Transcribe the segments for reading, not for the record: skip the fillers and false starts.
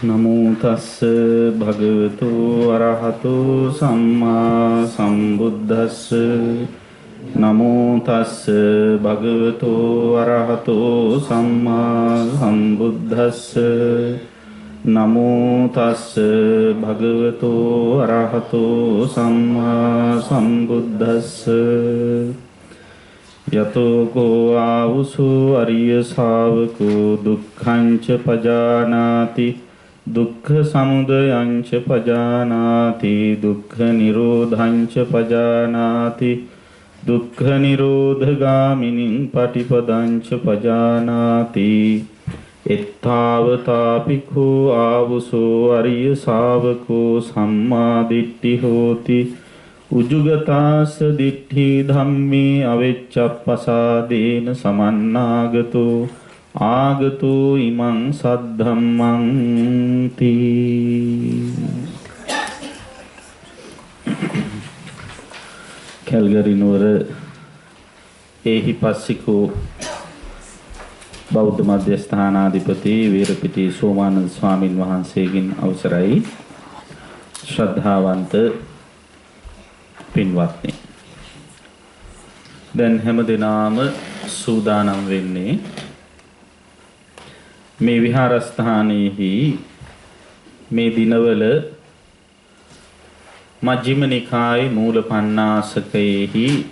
නමෝ තස්ස භගවතු අරහතු සම්මා සම්බුද්දස්ස නමෝ තස්ස භගවතු අරහතු සම්මා සම්බුද්දස්ස නමෝ තස්ස භගවතු අරහතු සම්මා සම්බුද්දස්ස යතෝ කෝ ආවුසු අරිය ශාවකෝ දුක්ඛං ච පජානාති දුක්ඛ සමුදයං ච පජානාති දුක්ඛ නිරෝධං ච පජානාති දුක්ඛ නිරෝධගාමිනී පටිපදං ච පජානාති එත්තාවතාපිකෝ ආවුසෝ අරිය ශාවකෝ සම්මා දිට්ඨි හෝති උජුගතාස දිට්ඨි ධම්මේ අවෙච්ඡප්පසාදේන සමන්නාගතෝ ආගතෝ ඉමං සද්ධම්මං තී. කැල්ගරි නුවර ඒහිපස්සිකෝ බෞද්ධ මධ්‍යස්ථානාධිපති වීරපිටි සෝමානන්ද ස්වාමින් වහන්සේගෙන් අවසරයි. ශ්‍රද්ධාවන්ත පින්වත්නි, දැන් හැම දිනාම සූදානම් වෙන්නේ මේ විහාරස්ථානයේහි මේ දිනවල මජ්ක්‍ධිම නිකායේ මූල පණ්ණාසකයේහි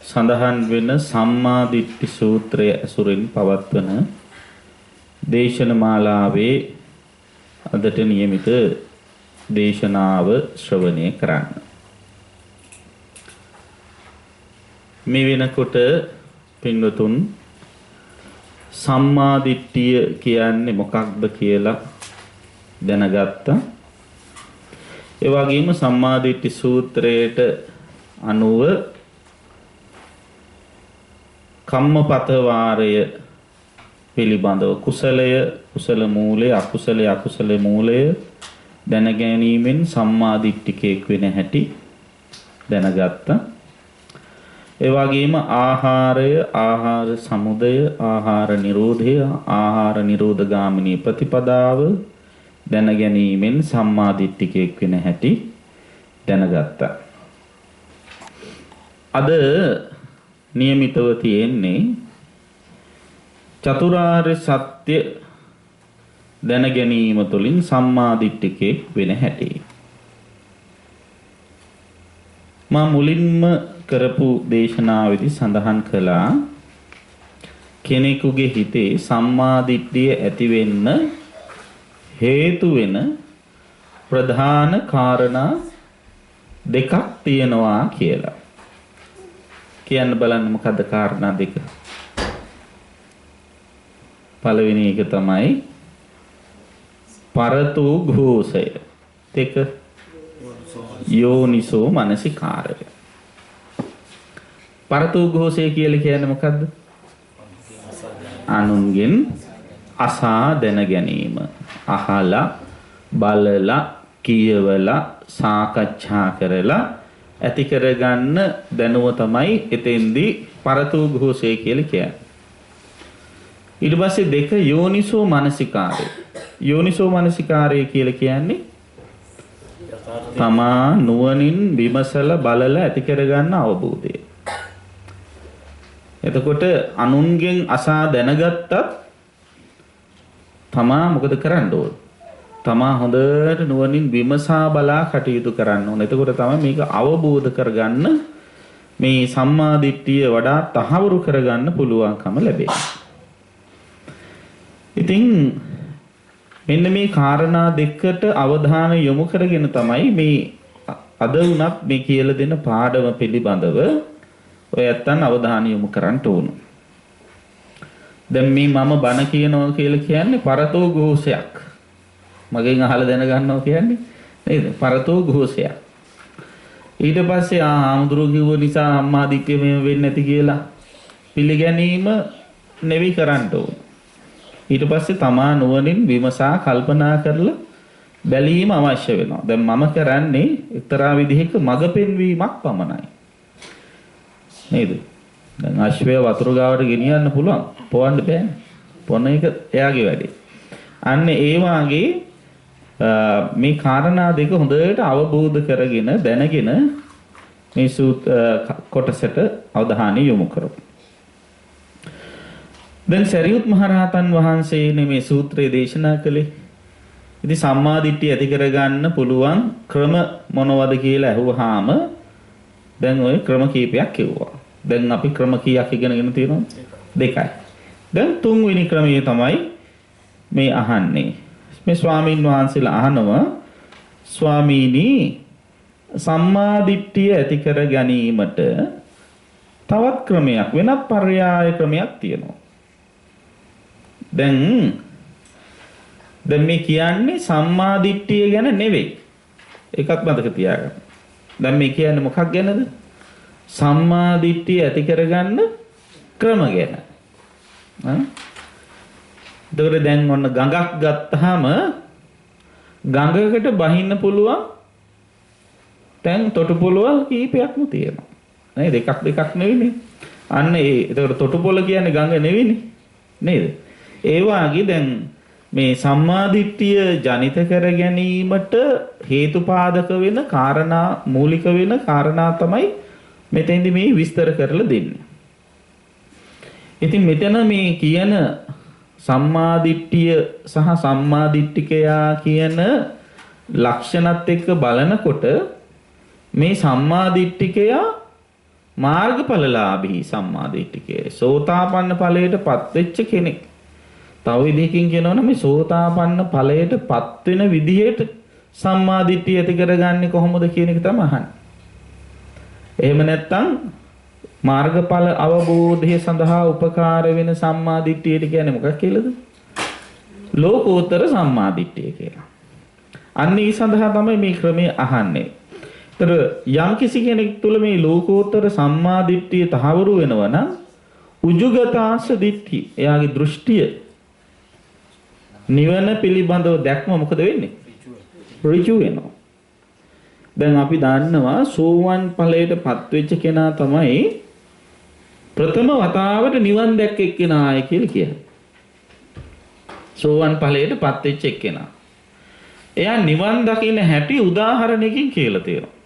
සඳහන් වෙන සම්මා දිට්ඨි සූත්‍රය ඇසුරින් පවත්වන දේශන මාලාවේ අදට නියමිත දේශනාව ශ්‍රවණය කරන්න. මේ වෙනකොට පින්වතුන් සම්මා දිට්ඨිය කියන්නේ මොකක්ද කියලා දැනගත්තා. ඒ වගේම සම්මා දිට්ඨි සූත්‍රයට අනුව කම්මපත වාරය පිළිබඳව කුසලය කුසල මූලය අකුසලය අකුසල මූලය දැන ගැනීමෙන් සම්මා දිට්ඨිකෙක් වෙන හැටි දැනගත්තා. ඒ වගේම ආහාරය ආහාර සමුදය ආහාර නිරෝධය ආහාර නිරෝධගාමිනී ප්‍රතිපදාව දැන ගැනීමෙන් සම්මා දිට්ඨිකෙක් වෙන හැටි දැනගත්තා. අද නියමිතව තියෙන්නේ චතුරාර්ය සත්‍ය දැන ගැනීම තුළින් සම්මා දිට්ඨිකෙක් වෙන හැටි. මා මුලින්ම කරපු දේශනාවේදී සඳහන් කළා කෙනෙකුගේ හිතේ සම්මා දිට්ඨිය ඇති වෙන්න හේතු වෙන ප්‍රධාන කාරණා දෙකක් තියෙනවා කියලා. කියන්න බලන්න මොකද්ද කාරණා දෙක? පළවෙනි එක තමයි පරතෝ ഘോഷය. දෙක යෝනිසෝ මනසිකාරය. පරතෝ ഘോഷය කියලා කියන්නේ මොකද්ද? අනුන්ගෙන් අසා දැන ගැනීම. අහලා බලලා කියවලා සාකච්ඡා කරලා ඇති කරගන්න දැනුම තමයි එතෙන්දී පරතෝ ഘോഷය කියලා කියන්නේ. ඊට පස්සේ දෙක යෝනිසෝ මනසිකාරය. යෝනිසෝ මනසිකාරය කියලා කියන්නේ තමා නුවණින් විමසලා බලලා ඇති කරගන්න අවබෝධය. එතකොට අනුන්ගෙන් අසා දැනගත්තත් තමා මොකද කරන්න ඕන? තමා හොඳට නුවණින් විමසා බලා කටයුතු කරන්න ඕන. එතකොට තමයි මේක අවබෝධ කරගන්න මේ සම්මා දිට්ඨිය වඩා තහවුරු කරගන්න පුළුවන්කම ලැබෙන්නේ. ඉතින් මෙන්න මේ කාරණා දෙකට අවධානය යොමු කරගෙන තමයි මේ අද වුණත් මේ කියලා දෙන පාඩම පිළිබඳව ඔය ඇත්තන් අවධානය යොමු කරන්න ඕන. දැන් මේ මම බණ කියනවා කියලා කියන්නේ පරතෝ ഘോഷයක්. මගෙන් අහලා දැනගන්නවා කියන්නේ නේද? පරතෝ ഘോഷයක්. ඊට පස්සේ ආමුදුරු කිව්ව නිසා අම්මා දිට්ඨිය මෙහෙම වෙන්නේ නැති කියලා පිළිගැනීම නෙවෙයි කරන්න ඕන. ඊට පස්සේ තමා නුවණින් විමසා කල්පනා කරලා බැලීම අවශ්‍ය වෙනවා. දැන් මම කරන්නේ එක්තරා විදිහක මඟ පෙන්වීමක් පමණයි. නේද? අශ්වය වතුර ගාවට ගෙනියන්න පුළුවන්. පොවන්න බෑනේ. පොන එක එයාගේ වැඩේ. අන්න ඒ වාගේ මේ කාරණා දෙක හොඳට අවබෝධ කරගෙන දැනගෙන මේ කොටසට අවධානය යොමු කරමු. දැන් සරියුත් මහරහතන් වහන්සේනේ මේ සූත්‍රය දේශනා කළේ. ඉතින් සම්මා දිට්ඨිය ඇති කරගන්න පුළුවන් ක්‍රම මොනවද කියලා අහුවාම දැන් ওই ක්‍රම කීපයක් කිව්වා. දැන් අපි ක්‍රම කීයක් ඉගෙනගෙන තියෙනවද? දෙකයි. දැන් තුන්වෙනි ක්‍රමය තමයි මේ අහන්නේ. මේ ස්වාමීන් වහන්සේලා අහනවා ස්වාමීනි සම්මා දිට්ඨිය ඇති කර ගැනීමට තවත් ක්‍රමයක් වෙනත් පර්යාය ක්‍රමයක් තියෙනවා. දැන් මේ කියන්නේ සම්මා දිට්ඨිය ගැන නෙවෙයි. එකක් මතක තියාගන්න. දැන් මේ කියන්නේ මොකක් ගැනද? සම්මා දිට්ඨිය ඇති කරගන්න ක්‍රම ගැන. එතකොට දැන් ඔන්න ගඟක් ගත්තාම ගඟකට බහින්න පුළුවන් දැන් තොටුපොළවල් කීපයක්ම තියෙනවා. නේද? දෙකක් නෙවෙයිනේ. අන්න එතකොට තොටුපොළ කියන්නේ ගඟ නෙවෙයිනේ. නේද? ඒ වාගේ දැන් මේ සම්මාදිට්ඨිය ජනිත කර ගැනීමට හේතුපාදක වෙන කාරණා මූලික වෙන කාරණා තමයි මෙතෙන්දි මේ විස්තර කරලා දෙන්නේ. ඉතින් මෙතන මේ කියන සම්මාදිට්ඨිය සහ සම්මාදිට්ඨිකයා කියන ලක්ෂණත් එක්ක බලනකොට මේ සම්මාදිට්ඨිකයා මාර්ගඵලලාභී සම්මාදිට්ඨිකය සෝතාපන්න ඵලයටපත් වෙච්ච කෙනෙක්. තව විදිහකින් කියනවනම් මේ සෝතාපන්න ඵලයටපත් වෙන විදිහට සම්මාදිට්ඨිය ඇති කරගන්නේ කොහොමද කියන එක තමයි අහන්නේ. එහෙම නැත්නම් මාර්ගඵල අවබෝධය සඳහා උපකාර වෙන සම්මාදිට්ඨියට කියන්නේ මොකක් කියලාද? ලෝකෝත්තර සම්මාදිට්ඨිය කියලා. අන්න ඒ සඳහා තමයි මේ ක්‍රමය අහන්නේ. ඒතර යම් කිසි කෙනෙක් තුළ මේ ලෝකෝත්තර සම්මාදිට්ඨිය තහවුරු වෙනවා නම් උජුගතාස දිට්ඨි එයාගේ දෘෂ්ටිය නිවන පිළිබඳව දැක්ම මොකද වෙන්නේ? ඍජු වෙනවා. දැන් අපි දන්නවා සෝවන් ඵලයටපත් වෙච්ච කෙනා තමයි ප්‍රථම වතාවට නිවන් දැක්ක එක්කෙනායි කියලා කියන්නේ. සෝවන් ඵලයටපත් වෙච්ච එක්කෙනා. එයා නිවන් දකින්න හැටි උදාහරණයකින් කියලා තියෙනවා.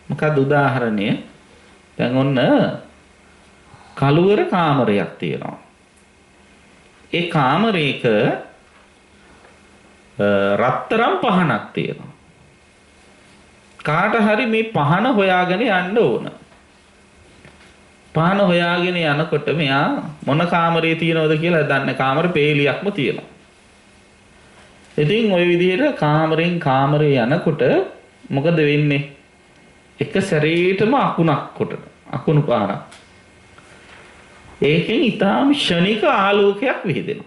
මොකක්ද උදාහරණය? දැන් ඔන්න කළුවර කාමරයක් තියෙනවා. ඒ කාමරයක රත්තරන් පහනක් තියෙනවා. කාට හරි මේ පහන හොයාගෙන යන්න ඕන. පහන හොයාගෙන යනකොට මෙයා මොන කාමරේ තියෙනවද කියලා දන්නේ කාමර පේලියක්ම තියෙනවා. ඉතින් ওই විදිහට කාමරෙන් කාමරේ යනකොට මොකද වෙන්නේ? එක සැරේටම අකුණු පානක්. ඒකෙන් ඊටාම ෂණික ආලෝකයක් විහිදෙනවා.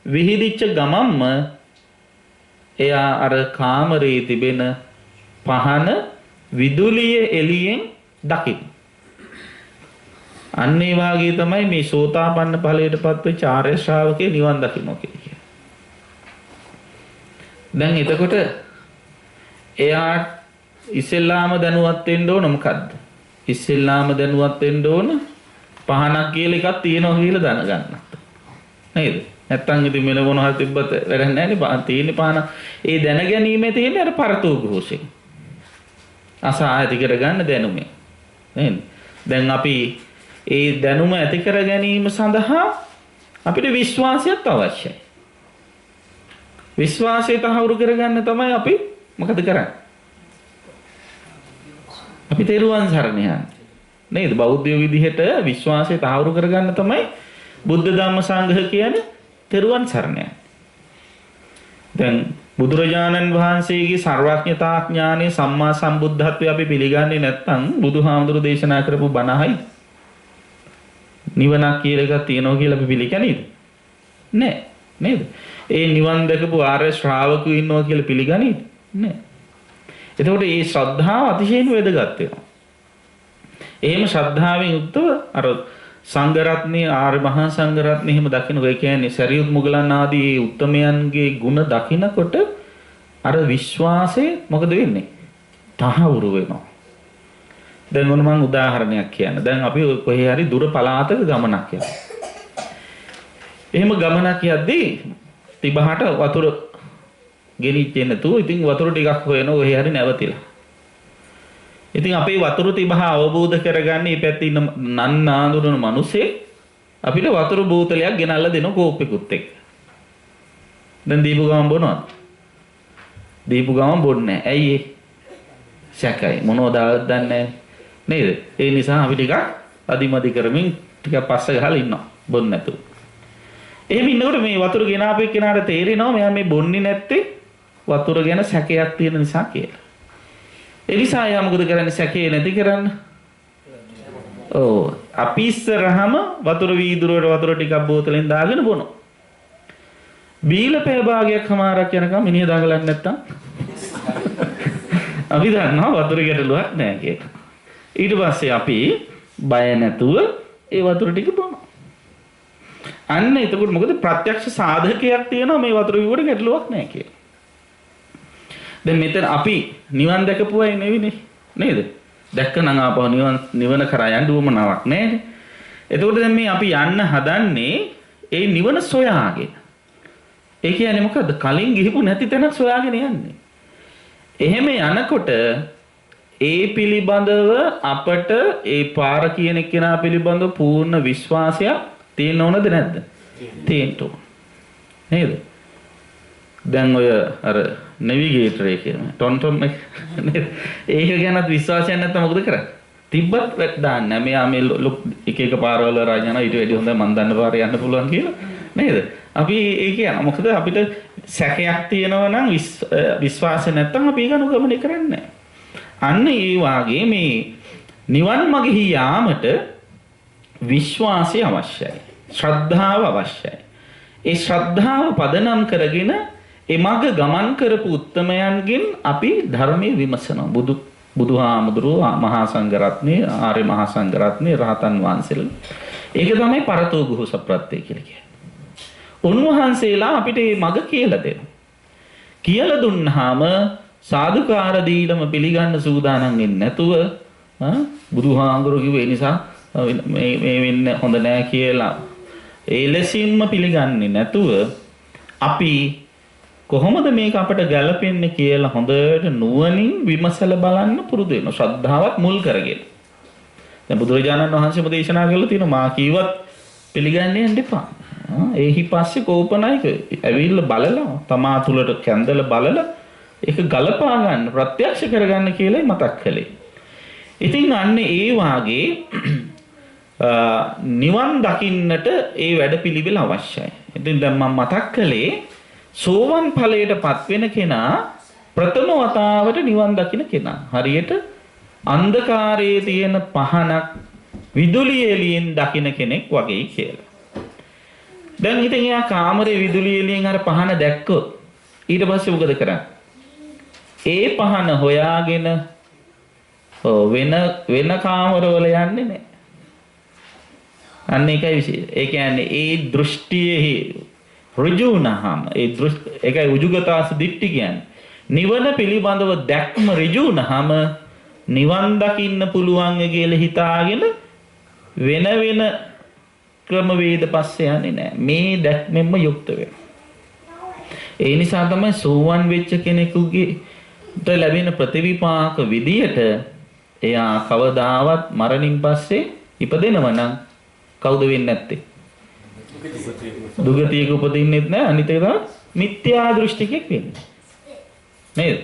විහිදිච්ච ගමම්ම එයා අර කාමරේ තිබෙන පහන විදුලිය එළියෙන් දකින්න. අන්න ඒ වාගේ තමයි මේ සෝතාපන්න ඵලයටපත් වෙච්ච ආර්ය ශ්‍රාවකේ නිවන් දකින්න කියන්නේ. දැන් එතකොට එයා ඉස්සෙල්ලාම දැනුවත් වෙන්න ඕන මොකද්ද? ඉස්සෙල්ලාම දැනුවත් වෙන්න ඕන පහනක් කියලා එකක් තියෙනවා කියලා දැනගන්න. නේද? නැත්තම් ඉතින් මෙල මොන හරි තිබ්බත් වැඩක් නැහැ නේ. තියෙන්නේ පහන. ඒ දැන ගැනීමේ තියෙන්නේ අර පරතෝ ഘോഷේ. අසා ඇති කරගන්න දැනුමේ. නේද? දැන් අපි ඒ දැනුම ඇති කර ගැනීම සඳහා අපිට විශ්වාසයක් අවශ්‍යයි. විශ්වාසය තහවුරු කරගන්න තමයි අපි මොකද කරන්නේ? අපි තෙරුවන් සරණ යන්නේ. නේද? බෞද්ධ විදිහට විශ්වාසය තහවුරු කරගන්න තමයි බුද්ධ ධම්ම සංඝ කියන්නේ තෙරුවන් සරණ යන්නේ. දැන් බුදුරජාණන් වහන්සේගේ සර්වඥතා ඥානය සම්මා සම්බුද්ධත්වය අපි පිළිගන්නේ නැත්නම් බුදුහාමුදුරු දේශනා කරපු බණයි නිවනක් කියලා එකක් තියෙනවා කියලා අපි පිළිගන්නේද? නෑ. නේද? ඒ නිවන් දැකපු ආර්ය ශ්‍රාවකයෝ ඉන්නවා කියලා පිළිගන්නේ නෑ. එතකොට මේ ශ්‍රද්ධාව අතිශයින් වැදගත් වෙනවා. එහෙම ශ්‍රද්ධාවෙන් යුක්තව අර සංඝ රත්නයේ ආර්ය මහා සංඝ රත්නයේ එහෙම දකින්න ඔය කියන්නේ සරියුත් මුගලන් ආදී උත්තමයන්ගේ ගුණ දකින්නකොට අර විශ්වාසය මොකද වෙන්නේ? තහවුරු වෙනවා. දැන් ඔන්න මම උදාහරණයක් කියන්න. දැන් අපි කොහේ හරි දුර පළාතක ගමනක් යනවා. එහෙම ගමනක් යද්දී තිබහට වතුර ගෙනිච්චේ නැතුව ඉතින් වතුර ටිකක් හොයන ඔහේ හරි නැවතිලා. ඉතින් අපේ වතුර තිබහ අවබෝධ කරගන්න මේ පැත්තේ ඉන්න නන්නාඳුරන මිනිස්සේ අපිට වතුර බෝතලයක් ගෙනල්ලා දෙන කෝප්පෙකුත් එක්ක. දැන් දීපු ගමන් බොනවද? දීපු ගමන් බොන්නේ නැහැ. ඇයි ඒ? සැකයි. මොනවද දන්නේ නේද? ඒ නිසා අපි ටිකක් අදිමදි කරමින් ටිකක් පස්ස ගහලා ඉන්නවා. බොන්නේ නැතුව. එහෙම ඉන්නකොට මේ වතුර ගෙනාපු එක්කෙනාට තේරෙනවා මෙයා මේ බොන්නේ නැත්තේ වතුර ගැන සැකයක් තියෙන නිසා කියලා. ඒ නිසා යා මොකද කරන්නේ සැකේ නැති කරන්න? ඔව් අපි ඉස්සරහම වතුර වීදුරුවට වතුර ටිකක් බෝතලෙන් දාගෙන බොනවා. බීලා පැය භාගයක් හමාරක් යනකම් මිනිහ දඟලන්නේ නැත්තම් අපි දන්නවා වතුර ගැටලුවක් නැහැ කියලා. ඊට පස්සේ අපි බය නැතුව ඒ වතුර ටික බොනවා. අන්න එතකොට මොකද ප්‍රත්‍යක්ෂ සාධකයක් තියෙනවා මේ වතුර විවුවට ගැටලුවක් නැහැ කියලා. දැන් මෙතන අපි නිවන් දැකපු අය නෙවෙයිනේ නේද? දැක්කනම් ආපහු නිවන කරා යන්න උවමනාවක් නැහැ. එතකොට දැන් මේ අපි යන්න හදන්නේ ඒ නිවන සොයාගෙන. ඒ කියන්නේ මොකද්ද? කලින් ගිහිපු නැති තැනක් සොයාගෙන යන්නේ. එහෙම යනකොට ඒ පිළිබඳව අපට ඒ පාර කියන කෙනා පිළිබඳව පූර්ණ විශ්වාසයක් තියෙන්න ඕනද නැද්ද? තියෙන්න ඕන. නේද? දැන් ඔය අර නැවිගේටර් එකේ ටොන්ටොම් එක නේද? ඒක ගැනත් විශ්වාසයක් නැත්නම් මොකද කරන්නේ? තිබ්බත් දාන්න මෙයා මේ එක එක පාරවල රාජාන ඊට වැඩි හොඳයි මන් දන්න පාරේ යන්න පුළුවන් කියලා නේද? අපි ඒ කියන මොකද අපිට සැකයක් තියෙනවා නම් විශ්වාසය නැත්නම් අපි ඒක අනුගමනය කරන්නේ නැහැ. අන්න ඒ වාගේ මේ නිවන් මගෙහි යාමට විශ්වාසය අවශ්‍යයි. ශ්‍රද්ධාව අවශ්‍යයි. ඒ ශ්‍රද්ධාව පදනම් කරගෙන ඒ මග ගමන් කරපු උත්තමයන්ගෙන් අපි ධර්මයේ විමසනවා. බුදුහාමුදුරුවෝ මහා සංඝරත්නයේ ආර්ය මහා සංඝරත්නයේ රහතන් වහන්සේලා. ඒක තමයි පරතෝ ගුහස ප්‍රත්‍ය කියලා කියන්නේ. උන්වහන්සේලා අපිට මේ මග කියලා දෙනවා. කියලා දුන්නාම සාදුකාර දීලම පිළිගන්න සූදානම් වෙන්නේ නැතුව බුදුහාමුදුරුවෝ කිව්වේ නිසා මේ වෙන්න හොඳ නෑ කියලා ඒ ලෙසින්ම පිළිගන්නේ නැතුව අපි කොහොමද මේක අපට ගැලපෙන්නේ කියලා හොඳට නුවණින් විමසලා බලන්න පුරුදු වෙනවා. ශ්‍රද්ධාවත් මුල් කරගෙන. දැන් බුදුරජාණන් වහන්සේම දේශනා කරලා තියෙනවා මා කීවත් පිළිගන්නේ යන්න එපා. ඒහි පස්සේ කෝපනායක ඇවිල්ලා බලලා තමා තුලට කැඳලා බලලා ඒක ගලපා ගන්න ප්‍රත්‍යක්ෂ කරගන්න කියලා මතක් කළේ. ඉතින් අන්න ඒ වාගේ නිවන් දකින්නට ඒ වැඩපිළිවෙල අවශ්‍යයි. ඉතින් දැන් මම මතක් කළේ සෝවන් ඵලයටපත් වෙන කෙනා ප්‍රථම වතාවට නිවන් දකින්න කෙනා. හරියට අන්ධකාරයේ තියෙන පහනක් විදුලි එළියෙන් දකින්න කෙනෙක් වගේ කියලා. දැන් ඉතින් එයා කාමරේ විදුලි එළියෙන් අර පහන දැක්කොත් ඊට පස්සේ මොකද කරන්නේ? ඒ පහන හොයාගෙන වෙන කාමරවල යන්නේ නැහැ. අන්න ඒකයි විශේෂය. ඒ කියන්නේ ඒ දෘෂ්ටියේ ඍජුනහම ඒකයි උජුගතාස දිට්ඨි කියන්නේ. නිවන පිළිබඳව දැක්ම ඍජුනහම නිවන් දකින්න පුළුවන් කියලා හිතාගෙන වෙන ක්‍රමවේද පස්සේ යන්නේ නැහැ. මේ දැක්මෙන්ම යුක්ත වෙනවා. ඒ නිසා තමයි සෝවන් වෙච්ච කෙනෙකුට ලැබෙන ප්‍රතිවිපාක විදියට එයා කවදාවත් මරණින් පස්සේ ඉපදෙනවා නම් කවුද වෙන්නේ නැත්තේ? දුගතියක උපදින්නෙත් නැහැ. අනිත් එක තමයි මිත්‍යා දෘෂ්ටිකෙක් වෙන්නේ. නේද?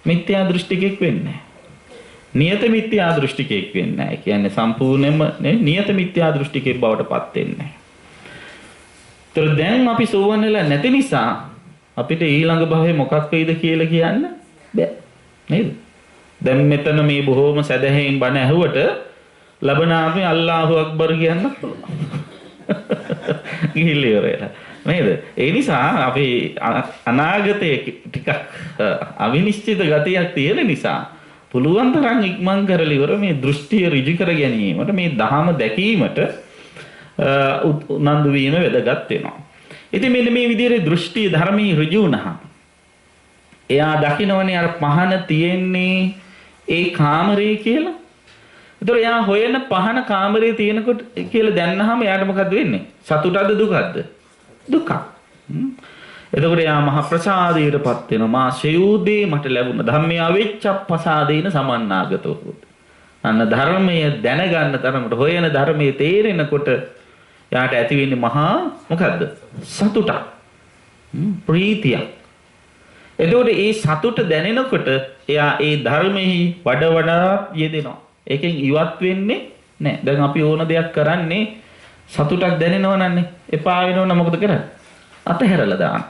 මිත්‍යා දෘෂ්ටිකෙක් වෙන්නේ. නියත මිත්‍යා දෘෂ්ටිකෙක් වෙන්නේ නැහැ. කියන්නේ සම්පූර්ණයෙන්ම නියත මිත්‍යා දෘෂ්ටිකෙක් බවට පත් වෙන්නේ නැහැ. ඒතර දැන් අපි සෝවන් වෙලා නැති නිසා අපිට ඊළඟ භවයේ මොකක් වෙයිද කියලා කියන්න බෑ. නේද? දැන් මෙතන මේ බොහොම සැදැහැයෙන් බණ ඇහුවට ලබන ආත්මේ අල්ලාහු අක්බර් කියන්න පුළුවන්. ගිහිල්ලා ඉවරයි. නේද? ඒ නිසා අපි අනාගතයේ ටිකක් අවිනිශ්චිත ගතියක් තියෙන නිසා පුළුවන් තරම් ඉක්මන් කරලා ඉවර මේ දෘෂ්ටිය ඍජු කර ගැනීමට මේ ධහම දැකීමට උනන්දු වීම වැදගත් වෙනවා. ඉතින් මෙන්න මේ විදිහේ දෘෂ්ටි ධර්මී ඍජු වුණා. එයා දකින්නවනේ අර පහන තියෙන්නේ ඒ කාමරේ කියලා. ඒතර එයා හොයන පහන කාමරේ තියෙනකොට කියලා දැන්නහම එයාට මොකද වෙන්නේ? සතුටද දුකද? දුකක්. එතකොට යා මහ ප්‍රසාදයටපත් වෙනවා. මා ශයූදේ මට ලැබුණ ධම්මේ අවිච්ඡප්පසාදේන සමන්නාගතෝ. අන්න ධර්මය දැනගන්න තරමට හොයන ධර්මයේ තේරෙනකොට යාට ඇති වෙන්නේ මහා මොකද්ද? සතුටක්. ප්‍රීතියක්. එතකොට ඒ සතුට දැනෙනකොට එයා ඒ ධර්මෙහි වඩා යෙදෙනවා. ඒකෙන් ඉවත් වෙන්නේ නැහැ. දැන් අපි ඕන දෙයක් කරන්නේ සතුටක් දැනෙනව නන්නේ. එපා වෙනවනම් මොකද කරන්නේ? අතහැරලා දාන්න.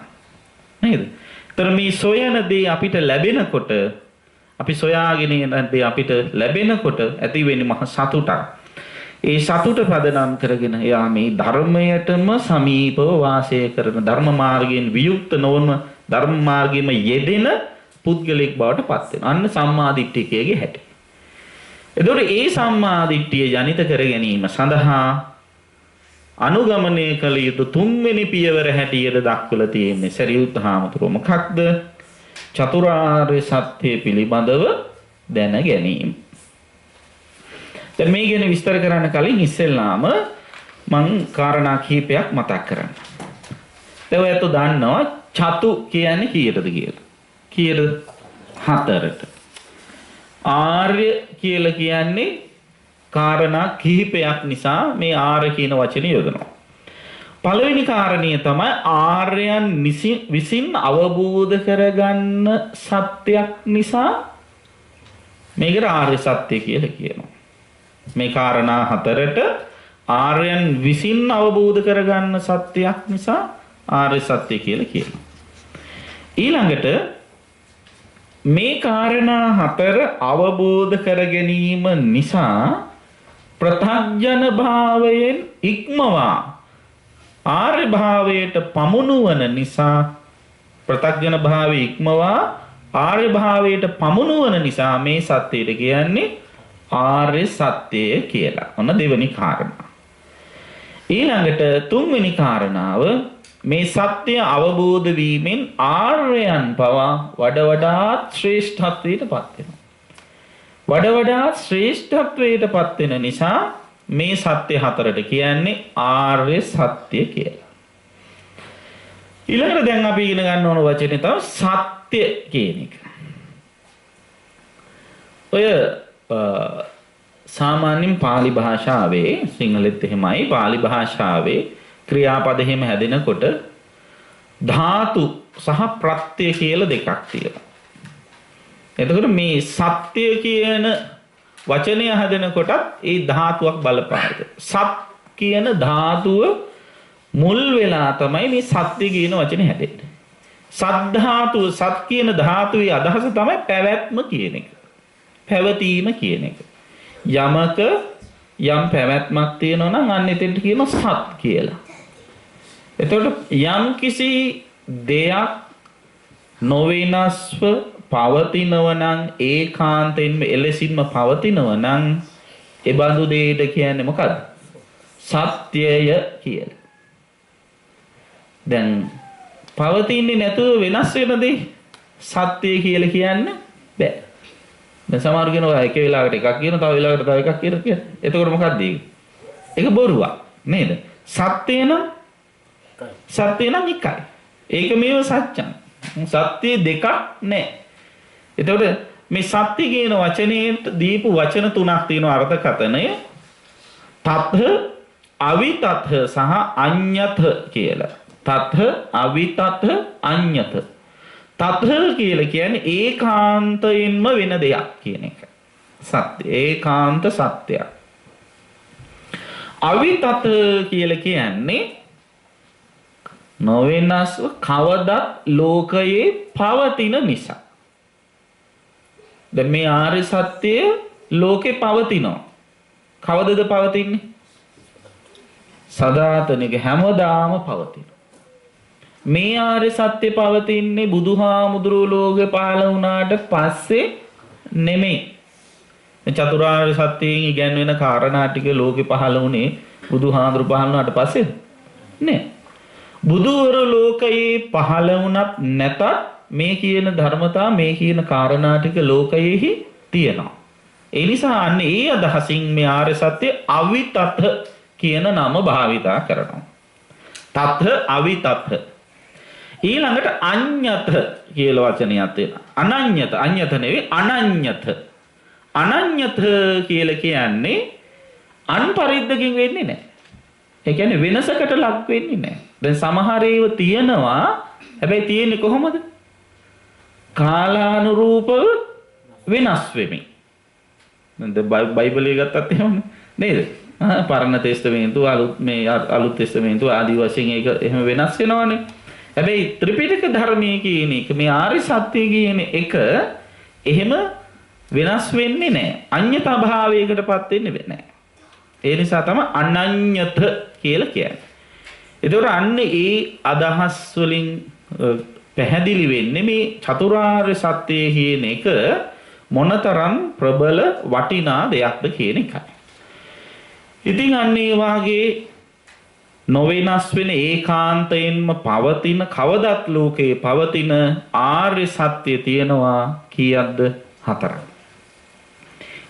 නේද? ඒතර මේ සොයන දේ අපිට ලැබෙනකොට අපි සොයාගෙන යන දේ අපිට ලැබෙනකොට ඇති වෙන්නේ මහ සතුටක්. ඒ සතුට පදනම් කරගෙන එයා මේ ධර්මයටම සමීපව වාසය කරන ධර්ම මාර්ගයෙන් වියුක්ත නොවන ධර්ම මාර්ගෙම යෙදෙන පුද්ගලෙක් බවට පත් වෙනවා. අන්න සම්මාදිට්ඨිකයේ හැටි. එතකොට ඒ සම්මාදිට්ඨිය ජනිත කර ගැනීම සඳහා අනුගමනය කළ යුතු තුන්වෙනි පියවර හැටියට දක්වලා තියෙන්නේ සරියුත් හාමුදුරුවෝ මොකක්ද? චතුරාර්ය සත්‍ය පිළිබඳව දැන ගැනීම. දැන් මේ ගැන විස්තර කරන්න කලින් ඉස්සෙල්ලාම මං කාරණා කිහිපයක් මතක් කරන්න. ඔයත් දන්නවා චතු කියන්නේ කීයටද කියලා? කීයද? 4ට. ආර්ය කියලා කියන්නේ කාරණා කිහිපයක් නිසා මේ ආර්ය කියන වචනේ යොදනවා. පළවෙනි කාරණිය තමයි ආර්යයන් විසින් අවබෝධ කරගන්න සත්‍යයක් නිසා මේකට ආර්ය සත්‍ය කියලා කියනවා. මේ කාරණා 4ට ආර්යයන් විසින් අවබෝධ කරගන්න සත්‍යයක් නිසා ආර්ය සත්‍ය කියලා කියනවා. ඊළඟට මේ කාරණා 4 අවබෝධ කර ගැනීම නිසා ප්‍රත්‍යඥ භාවයෙන් ඉක්මවා ආර්ය භාවයට පමුණුවන නිසා ප්‍රත්‍යඥ භාවයේ ඉක්මවා ආර්ය භාවයට පමුණුවන නිසා මේ සත්‍යයට කියන්නේ ආර්ය සත්‍යය කියලා. ඔන්න දෙවෙනි කාරණා. ඊළඟට තුන්වෙනි කාරණාව මේ සත්‍ය අවබෝධ වීමෙන් ආර්යයන් පවා වඩාත් ශ්‍රේෂ්ඨත්වයට පත් වෙනවා. වඩාත් ශ්‍රේෂ්ඨත්වයට පත් වෙන නිසා මේ සත්‍ය 4ට කියන්නේ ආර්ය සත්‍ය කියලා. ඊළඟට දැන් අපි ඉගෙන ගන්න ඕන වචනේ තමයි සත්‍ය කියන එක. ඔය සාමාන්‍යයෙන් පාලි භාෂාවේ සිංහලෙත් එහෙමයි පාලි භාෂාවේ ක්‍රියාපද එහෙම හැදෙනකොට ධාතු සහ ප්‍රත්‍ය කියලා දෙකක් තියෙනවා. එතකොට මේ සත්‍ය කියන වචනය හැදෙනකොටත් ඒ ධාතුවක් බලපානද. සත් කියන ධාතුව මුල් වෙලා තමයි මේ සත්‍ය කියන වචනේ හැදෙන්නේ. සත් ධාතුව සත් කියන ධාතුවේ අදහස තමයි පැවැත්ම කියන එක. පැවතීම කියන එක. යමක යම් පැවැත්මක් තියෙනවා නම් අන්න එතෙන්ට කියනවා සත් කියලා. එතකොට යම් කිසි දෙයක් නොවෙනස්ව පවතිනව නම් ඒකාන්තයෙන්ම එලෙසින්ම පවතිනව නම් ඒ බඳු දෙයට කියන්නේ මොකද්ද? සත්‍යය කියලා. දැන් පවතින්නේ නැතුව වෙනස් වෙන දේ සත්‍ය කියලා කියන්න බෑ. දැන් සමහර කෙනා එක වෙලාවකට එකක් කියන තව වෙලාවකට තව එකක් කියන. එතකොට මොකක්ද ඒක? ඒක බොරුවක් නේද? සත්‍ය නම් එකයි. ඒක මේව සත්‍යං. සත්‍ය දෙකක් නැහැ. එතකොට මේ සත්‍ය කියන වචනේට දීපු වචන තුනක් තියෙනවා අර්ථකථනය. තත්හ, අවිතත්හ සහ අඤ්ඤත කියලා. තත්හ, අවිතත්හ, අඤ්ඤත. තත්හ කියලා කියන්නේ ඒකාන්තයෙන්ම වෙන දෙයක් කියන එක. සත්‍ය ඒකාන්ත සත්‍යයක්. අවිතත් කියලා කියන්නේ නොවෙනස්ව කවදත් ලෝකයේ පවතින නිසා. දැන් මේ ආර්ය සත්‍යය ලෝකේ පවතිනවා. කවදද පවතින්නේ? සදාතනික හැමදාම පවතිනවා. මේ ආර්ය සත්‍ය පවතින්නේ බුදුහාමුදුරුවෝ ලෝකේ පහළ වුණාට පස්සේ නෙමෙයි. මේ චතුරාර්ය සත්‍යයෙන් ඉගැන්වෙන කාරණා ටික ලෝකේ පහළ වුණේ බුදුහාමුදුරුවෝ පහළ වුණාට පස්සේ නේ. බුදුවරු ලෝකයේ පහළ වුණත් නැතත් මේ කියන ධර්මතා මේ කියන කාරණා ටික ලෝකයේහි තියෙනවා. ඒ නිසා අන්න ඒ අදහසින් මේ ආර්ය සත්‍ය අවිතත කියන නම භාවිතා කරනවා. තත අවිතත. ඊළඟට අඤ්ඤත කියලා වචනයක් තියෙනවා. අඤ්ඤත නෙවෙයි අනඤ්ඤත. අනඤ්ඤත කියලා කියන්නේ අන්පරිද්දකින් වෙන්නේ නැහැ. ඒ කියන්නේ වෙනසකට ලක් වෙන්නේ නැහැ. දැන් සමහර ඒවා තියෙනවා. හැබැයි තියෙන්නේ කොහොමද? කාලානුරූපව වෙනස් වෙමින්. දැන් බයිබලයේ ගත්තත් එහෙමනේ නේද? පරණ තෙස්තමේන්තුව අලුත් තෙස්තමේන්තුව ආදී වශයෙන් ඒක එහෙම වෙනස් වෙනවනේ. හැබැයි ත්‍රිපිටක ධර්මයේ කියන එක මේ ආර්ය සත්‍ය කියන එක එහෙම වෙනස් වෙන්නේ නැහැ. අඤ්ඤතා භාවයකටපත් වෙන්නේ නැහැ. ඒ නිසා තමයි අනඤ්ඤත කියලා කියන්නේ. ඒතකොට අන්න ඒ අදහස් වලින් පැහැදිලි වෙන්නේ මේ චතුරාර්ය සත්‍ය කියන එක මොනතරම් ප්‍රබල වටිනා දෙයක්ද කියන එකයි. ඉතින් අන්න ඒ වාගේ නොවෙනස් වෙන ඒකාන්තයෙන්ම පවතින කවදත් ලෝකේ පවතින ආර්ය සත්‍ය තියෙනවා කීයක්ද? 4ක්.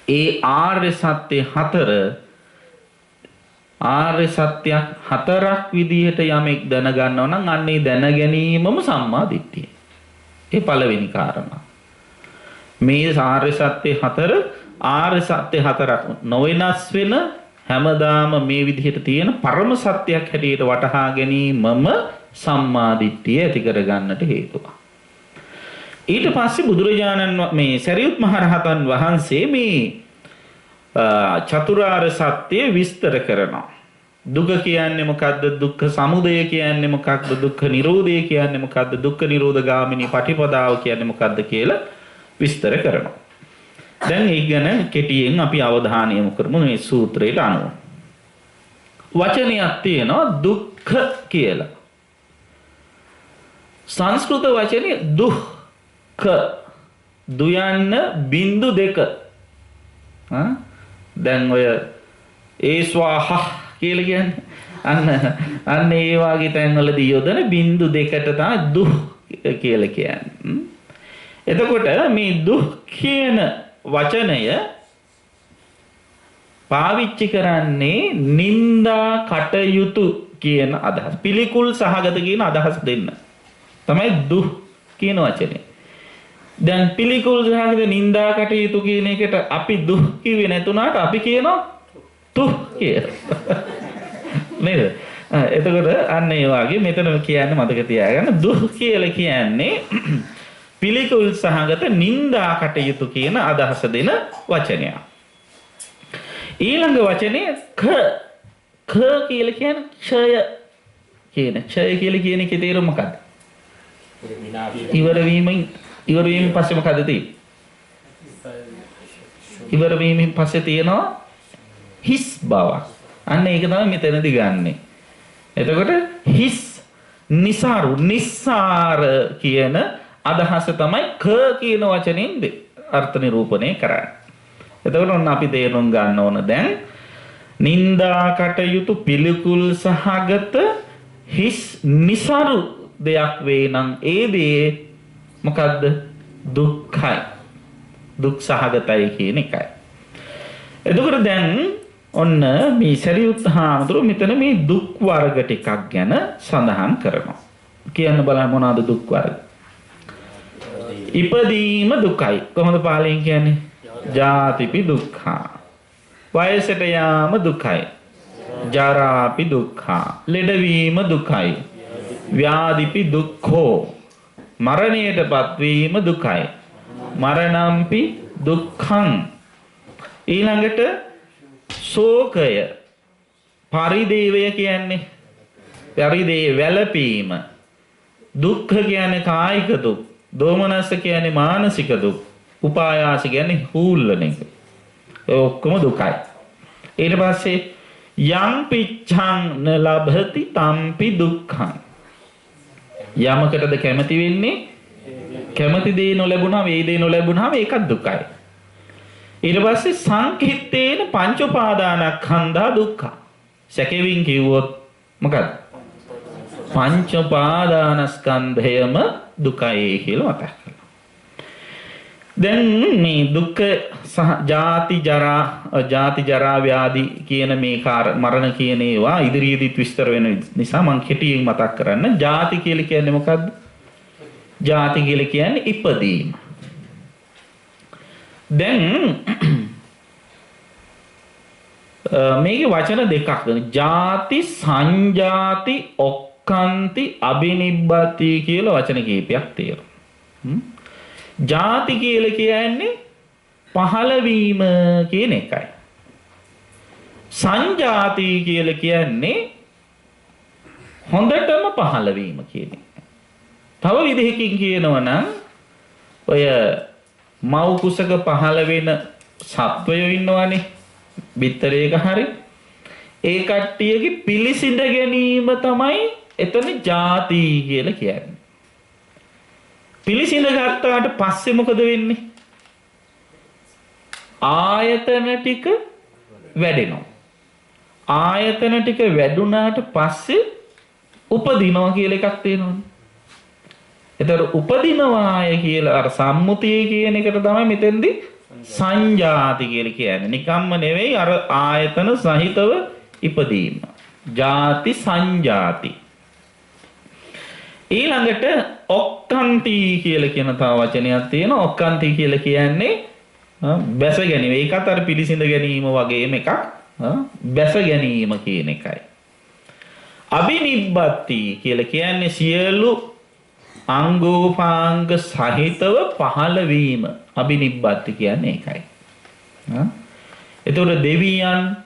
ඒ ආර්ය සත්‍ය 4 ආර්ය සත්‍යයක් 4ක් විදිහට යමෙක් දැනගන්නවා නම් අන්නේ දැන ගැනීමම සම්මා දිට්ඨිය. ඒ පළවෙනි කාරණා. මේ ආර්ය සත්‍ය 4 ආර්ය සත්‍ය 4ක් නොවෙනස් වෙන හැමදාම මේ විදිහට තියෙන පරම සත්‍යයක් හැටියට වටහා ගැනීමම සම්මා දිට්ඨිය ඇති කර ගන්නට හේතුවක්. ඊට පස්සේ බුදුරජාණන් මේ සරියුත් මහ රහතන් වහන්සේ මේ චතුරාර්ය සත්‍ය විස්තර කරනවා. දුක කියන්නේ මොකක්ද? දුක්ඛ සමුදය කියන්නේ මොකක්ද? දුක්ඛ නිරෝධය කියන්නේ මොකක්ද? දුක්ඛ නිරෝධ ගාමිනී පටිපදාව කියන්නේ මොකක්ද කියලා විස්තර කරනවා. දැන් ඒක ගැන කෙටියෙන් අපි අවධානය යොමු කරමු මේ සූත්‍රයට අනුව. වචනයක් තියෙනවා දුක්ඛ කියලා. සංස්කෘත වචනේ දුක්ඛ දුයන්න බින්දු දෙක. දැන් ඔය ඒ ස්වාහ කියලා කියන්නේ අන්න ඒ වගේ තැන්වලදී යොදන බින්දු දෙකට තමයි දුක් කියලා කියන්නේ. එතකොට මේ දුක් කියන වචනය පාවිච්චි කරන්නේ නිന്ദා කටයුතු කියන අදහස. පිළිකුල් සහගත කියන අදහස දෙන්න. තමයි දුක් කියන වචනේ. දැන් පිළිකුල් සහගත නිന്ദා කටයුතු කියන එකට අපි දුක් කිව්වේ නැතුණාට අපි කියනවා තුක් කියලා. නේද? එතකොට අන්න ඒ වගේ මෙතන කියන්නේ මතක තියාගන්න දුක් කියලා කියන්නේ පිළිකුල් සහගත නිന്ദා කටයුතු කියන අදහස දෙන වචනයක්. ඊළඟ වචනේ ක කියලා කියන්නේ ඡය කියන. ඡය කියලා කියන එකේ තේරුම මොකක්ද? ඉවර වීමෙන් පස්සේ මොකද තියෙන්නේ? ඉවර වීමෙන් පස්සේ තියෙනවා හිස් බවක්. අන්න ඒක තමයි මෙතනදී ගන්නෙ. එතකොට හිස් නිසාරු නිස්සාර කියන අදහස තමයි ක කියන වචනෙන් අර්ථ නිරූපණය කරන්නේ. එතකොට ඔන්න අපි තේරුම් ගන්න ඕන දැන් නිന്ദා කටයුතු පිළිකුල් සහගත හිස් නිසාරු දෙයක් වේ නම් ඒ දේ මොකද්ද? දුක්ඛයි. දුක් සහගතයි කියන එකයි. එතකොට දැන් ඔන්න මේ සරියුත් හාමුදුරුවෝ මෙතන මේ දුක් වර්ග ටිකක් ගැන සඳහන් කරනවා. කියන්න බලන්න මොනවාද දුක් වර්ග? ඉපදීම දුකයි. කොහොමද පාලියෙන් කියන්නේ? ජාතිපි දුක්ඛා. වයසට යාම දුකයි. ජරාපි දුක්ඛා. ලෙඩවීම දුකයි. ව්‍යාධිපි දුක්ඛෝ. මරණයටපත් වීම දුකයි. මරණම්පි දුක්ඛං. ඊළඟට ශෝකය පරිදේවය කියන්නේ පරිදේ වැළපීම. දුක්ඛ කියන්නේ කායික දුක්. දෝමනස්ස කියන්නේ මානසික දුක්. උපායාස කියන්නේ හූල්ලන එක. ඒ ඔක්කොම දුකයි. ඊට පස්සේ යම් පිච්ඡං න ලභති තම්පි දුක්ඛං. යමකටද කැමති වෙන්නේ? කැමති දේ නොලැබුණාම ඒ දේ නොලැබුණාම ඒකත් දුකයි. ඊට පස්සේ සංකිට්ඨේන පංච උපාදානස්කන්ධා දුක්ඛ. සැකෙවින් කිව්වොත් මොකක්ද? පංච උපාදානස්කන්ධයම දුකයි කියලා මතක් කරගන්න. දැන් මේ දුක්ඛ සහ ජාති ජරා ව්‍යාධි කියන මේ මරණ කියන ඒවා ඉදිරියේදීත් විස්තර වෙන නිසා මම කෙටියෙන් මතක් කරන්න. ජාති කියලා කියන්නේ මොකද්ද? ජාති කියලා කියන්නේ ඉපදීම. දැන් මේකේ වචන දෙකක් තියෙනවා. ජාති, සංජාති, ඔක්කාන්ති, අබිනිබ්බති කියලා වචන කීපයක් තියෙනවා. ජාති කියලා කියන්නේ පහළවීම කියන එකයි. සංජාති කියලා කියන්නේ හොඳටම පහළවීම කියන එක. තව විදිහකින් කියනවා නම් ඔය මව් කුසක පහළ වෙන සත්වයෝ ඉන්නවනේ. බිත්තරයක හරි ඒ කට්ටියගේ පිළිසිඳ ගැනීම තමයි එතන ජාති කියලා කියන්නේ. පිළිසිඳ ගත්තාට පස්සේ මොකද වෙන්නේ? ආයතන ටික වැඩෙනවා. ආයතන ටික වැඩුණාට පස්සේ උපදිනවා කියලා එකක් තියෙනවනේ. එතකොට උපදිනවාය කියලා අර සම්මුතිය කියන එකට තමයි මෙතෙන්දී සංජාති කියලා කියන්නේ. නිකම්ම නෙවෙයි අර ආයතන සහිතව ඉපදීම. ජාති සංජාති. ඊළඟට ඔක්කාන්ති කියලා කියන තව වචනයක් තියෙනවා. ඔක්කාන්ති කියලා කියන්නේ බැස ගැනීම. ඒකත් අර පිළිසිඳ ගැනීම වගේම එකක්. බැස ගැනීම කියන එකයි. අබිනිබ්බති කියලා කියන්නේ සියලු අංගෝපාංග සහිතව පහළ වීම. අබිනිබ්බති කියන්නේ ඒකයි. එතකොට දෙවියන්,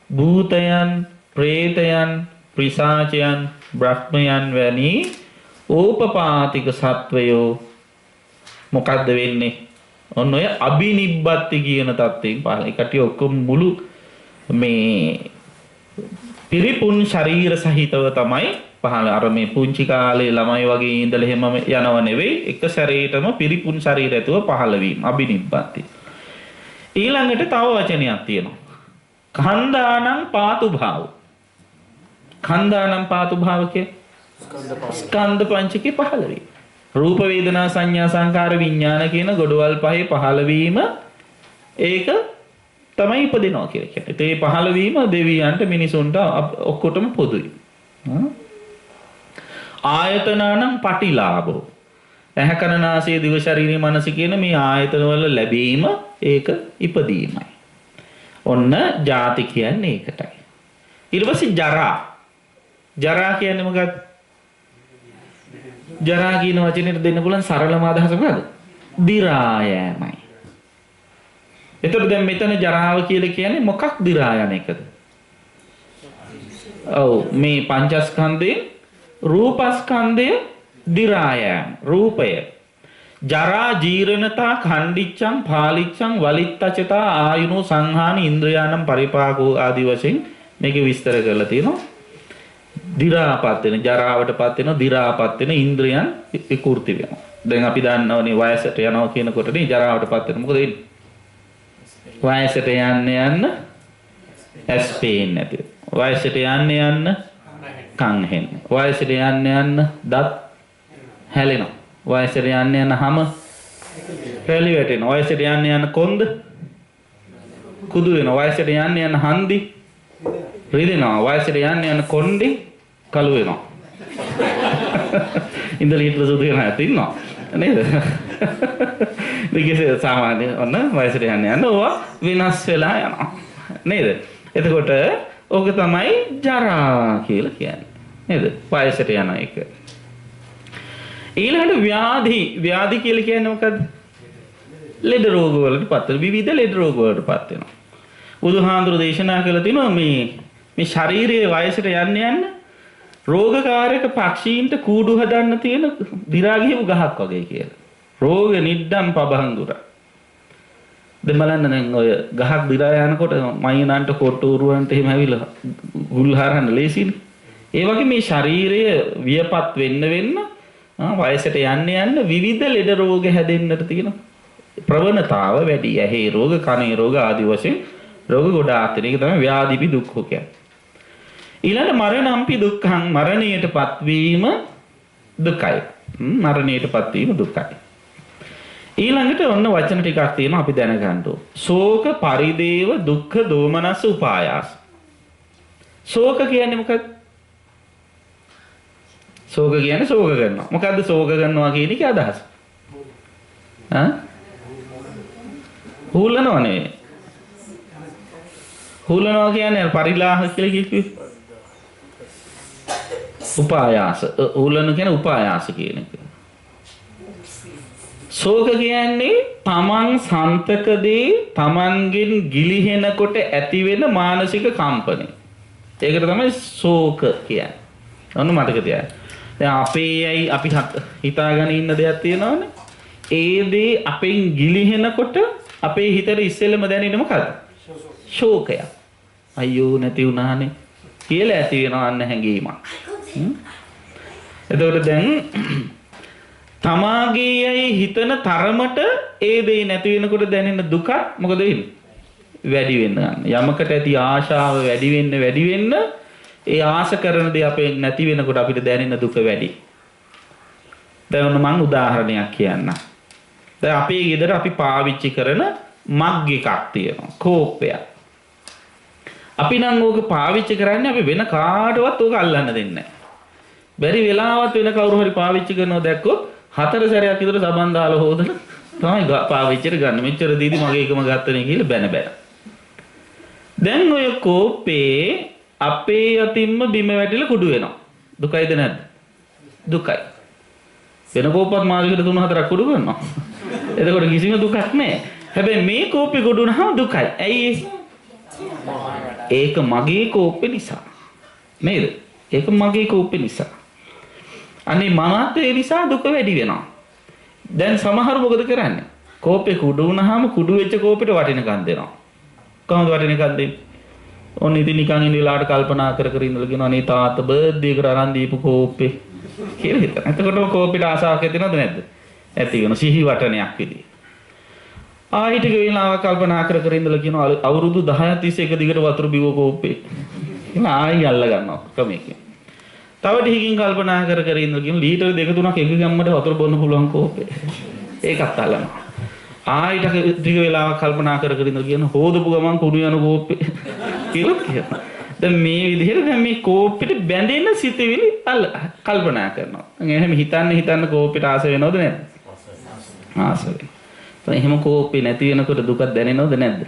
භූතයන්, ප්‍රේතයන්, පිසාචයන්, බ්‍රහ්මයන් වැනි ඕපපාතික සත්වයෝ මොකද්ද වෙන්නේ? ඔන්න ඔය අබිනිබ්බති කියන தත්ත්වයෙන් පහළ. ඒකට ඔක්කොම මුළු මේ පිරිපුන් ශරීර සහිතව තමයි පහළ. අර මේ පුංචි කාලේ ළමයි වගේ ඉඳලා එහෙම යනව නෙවෙයි. එක ශරීරෙටම පිරිපුන් ශරීරයතුව පහළ වීම අබිනිබ්බති. ඊළඟට තව වචනයක් තියෙනවා. කන්දානං පාතු භාව. කන්දානං පාතු භාව කිය ස්කන්ධ පංචකේ පහළ වීම. රූප වේදනා සංඥා සංකාර විඥාන කියන ගොඩවල් පහේ පහළ වීම ඒක තමයි ඉපදිනවා කියලා කියන්නේ. ඒ පහළ වීම දෙවියන්ට මිනිසුන්ට ඔක්කොටම පොදුයි. ආයතනානම් පටිලාභෝ. ඇහැ කන නාසය දිව ශරීරය මනස කියන මේ ආයතන වල ලැබීම ඒක ඉපදීමයි. ඔන්න ජාති කියන්නේ ඒකටයි. ඊට පස්සේ ජරා. ජරා කියන්නේ මොකක්ද? ජරා කියන වචනේට දෙන්න පුළුවන් සරලම අදහස මොකද්ද? දි รา යෑමයි. එතකොට දැන් මෙතන ජරාව කියලා කියන්නේ මොකක් දි รา යන එකද? ඔව් මේ පංචස්කන්ධයේ රූපස්කන්ධය දි รา යෑම. රූපය. ජරා ජීරණතා ඛණ්ඩිච්ඡං පාලිච්ඡං වලිත්තචතා ආයුනෝ සංහානි ඉන්ද්‍රයානම් පරිපාකෝ ආදි වශයෙන් මේක විස්තර කරලා තියෙනවා. දි รา පත් වෙන ජරාවටපත් වෙන දි รา පත් වෙන ඉන්ද්‍රයන් විකෘති වෙනවා. දැන් අපි දන්නවනේ වයසට යනවා කියනකොට නේ ජරාවටපත් වෙන මොකද වෙන්නේ? වයසට යන්න ඇස් පේන්නේ නැති. වයසට යන්න කන් හෙන්නේ. වයසට යන්න දත් හැලෙනවා. වයසට යන්න හම පැලි වැටෙනවා. වයසට යන්න කොන්ද කුදු වෙනවා. වයසට යන්න හන්දි රිදෙනවා. වයසට යන්න කොණ්ඩේ කළු වෙනවා. ඉඳලා හිටලා සුදු වෙනවා තින්නවා නේද? මේකේ සාමාන්‍ය ඔන්න වයසට යන්න ඕවා විනාශ වෙලා යනවා නේද? එතකොට ඕක තමයි ජරා කියලා කියන්නේ නේද? වයසට යන එක. ඊළඟට ව්‍යාධි කියලා කියන්නේ මොකද්ද? ලෙඩ රෝග වලට පත් වෙන විවිධ ලෙඩ රෝග වලට පත් වෙනවා. බුදුහාඳුරු දේශනා කළා තිනවා මේ ශාරීරියේ වයසට යන්න රෝගකාරක පක්ෂීන්ට කූඩු හදන්න තියෙන දි รา ගිහපු ගහක් වගේ කියලා. රෝග නිද්දම් පබංගුර. දැන් බලන්න දැන් ඔය ගහක් දි รา යනකොට මයිනන්ට කොට්ටුරුවන්ට එහෙම ඇවිල්ලා ගුල් හරන්න ලේසියිනේ. ඒ වගේ මේ ශරීරය වියපත් වෙන්න වයසට යන්න විවිධ ලෙඩ රෝග හැදෙන්නට තියෙන ප්‍රවණතාව වැඩි. ඇහි රෝග, කනේ රෝග ආදී වශයෙන් රෝග ගොඩාක් තියෙන. ඒක තමයි ව්‍යාධිපි දුක්ඛ කියන්නේ. ඊළඟ මරණම්පි දුක්ඛං මරණයටපත් වීම දුකයි. මරණයටපත් වීම දුකයි. ඊළඟට ඔන්න වචන ටිකක් තියෙනවා අපි දැනගන්න ඕන. ශෝක පරිදේව දුක්ඛ දෝමනස්ස උපායාස. ශෝක කියන්නේ මොකක්ද? ශෝක කියන්නේ ශෝක කරනවා. මොකද්ද ශෝක කරනවා කියන එකේ අදහස? හූලනවා නෙවෙයි. හූලනවා කියන්නේ පරිලාහ කියලා කිව්වේ. උපායාස. හූලන කියන්නේ උපායාස කියන එක. ශෝක කියන්නේ තමන් සන්තකදී තමන්ගෙන් ගිලිහෙනකොට ඇති වෙන මානසික කම්පනය. ඒකට තමයි ශෝක කියන්නේ. ඔන්න මතක තියාගන්න. දැන් අපේයි අපි හිතාගෙන ඉන්න දෙයක් තියෙනවනේ. ඒ දේ අපෙන් ගිලිහෙනකොට අපේ හිතේ ඉස්සෙල්ලම දැනෙන්නේ මොකද්ද? ශෝකය. අයියෝ නැති වුණානේ කියලා ඇති වෙනවා අන්න හැඟීමක්. එතකොට දැන් තමාගේයි හිතන තරමට ඒ දේ නැති වෙනකොට දැනෙන දුක මොකද වෙන්නේ? වැඩි වෙන්න ගන්න. යමකට ඇති ආශාව වැඩි වෙන්න ඒ ආශ කරන දේ අපේ නැති වෙනකොට අපිට දැනෙන දුක වැඩි. දැන් මම උදාහරණයක් කියන්නම්. දැන් අපේ ගෙදර අපි පාවිච්චි කරන මග් එකක් තියෙනවා. කෝප්පයක්. අපි නම් ඕක පාවිච්චි කරන්නේ අපි වෙන කාටවත් ඕක අල්ලන්න දෙන්නේ නැහැ. බැරි වෙලාවත් වෙන කවුරු හරි පාවිච්චි කරනවා දැක්කොත් 4 සැරයක් විතර සබන් දාලා හොදලා තමයි පාවිච්චිට ගන්න. මෙච්චර දීදි මගේ එකම ගත්තනේ කියලා බැන. දැන් ඔය කෝපේ අපේ අතින්ම බිම වැටිලා කුඩු වෙනවා. දුකයිද නැද්ද? දුකයි. වෙන කෝපයක් මාසෙකට 3-4ක් කුඩු කරනවා. එතකොට කිසිම දුකක් නැහැ. හැබැයි මේ කෝපේ කුඩු වුණාම දුකයි. ඇයි ඒක මගේ කෝපේ නිසා. නේද? ඒක මගේ කෝපේ නිසා. අනේ මමත් ඒ නිසා දුක වැඩි වෙනවා. දැන් සමහර මොකද කරන්නේ? කෝපේ කුඩු වුණාම කුඩු වෙච්ච කෝපෙට වටිනකම් දෙනවා. කොහොමද වටිනකම් දෙන්නේ? ඔන්න ඉතින් නිකන් ඉන්න වෙලාවට කල්පනා කර ඉඳලා කියනවා අනේ තාත්තා බර්ත්ඩේ එකට අරන් දීපු කෝපේ කියලා හිතන. එතකොට කෝපෙට ආසාවක් ඇතිවෙනවද නැද්ද? ඇති වෙනවා. සිහි වටනයක් විදිහට. ආයෙත් වෙලාවක් කල්පනා කර ඉඳලා කියනවා අවුරුදු 10ක් තිස්සේ එක දිගට වතුර බිව්ව කෝපේ. එහෙනම් ආයෙ අල්ල ගන්නවා ක්‍රමයකින්. තව ටිකකින් කල්පනා කර ඉඳලා කියනවා ලීටර් 2-3ක් එක ගම්මට වතුර බොන්න පුළුවන් කෝපේ. ඒකත් අල්ලනවා. ආයෙත් ටික වෙලාවක් කල්පනා කර ඉඳලා කියනවා හොදපු ගමන් කුණු යන කෝපේ කියලා කියනවා. දැන් මේ විදිහට දැන් මේ කෝපෙට බැඳෙන සිතවිලි කල්පනා කරනවා. එහෙනම් හිතන්න කෝපෙට ආස වෙනවද නැද්ද? ආස වෙනවා. එහෙම කෝපේ නැති වෙනකොට දුකක් දැනෙනවද නැද්ද?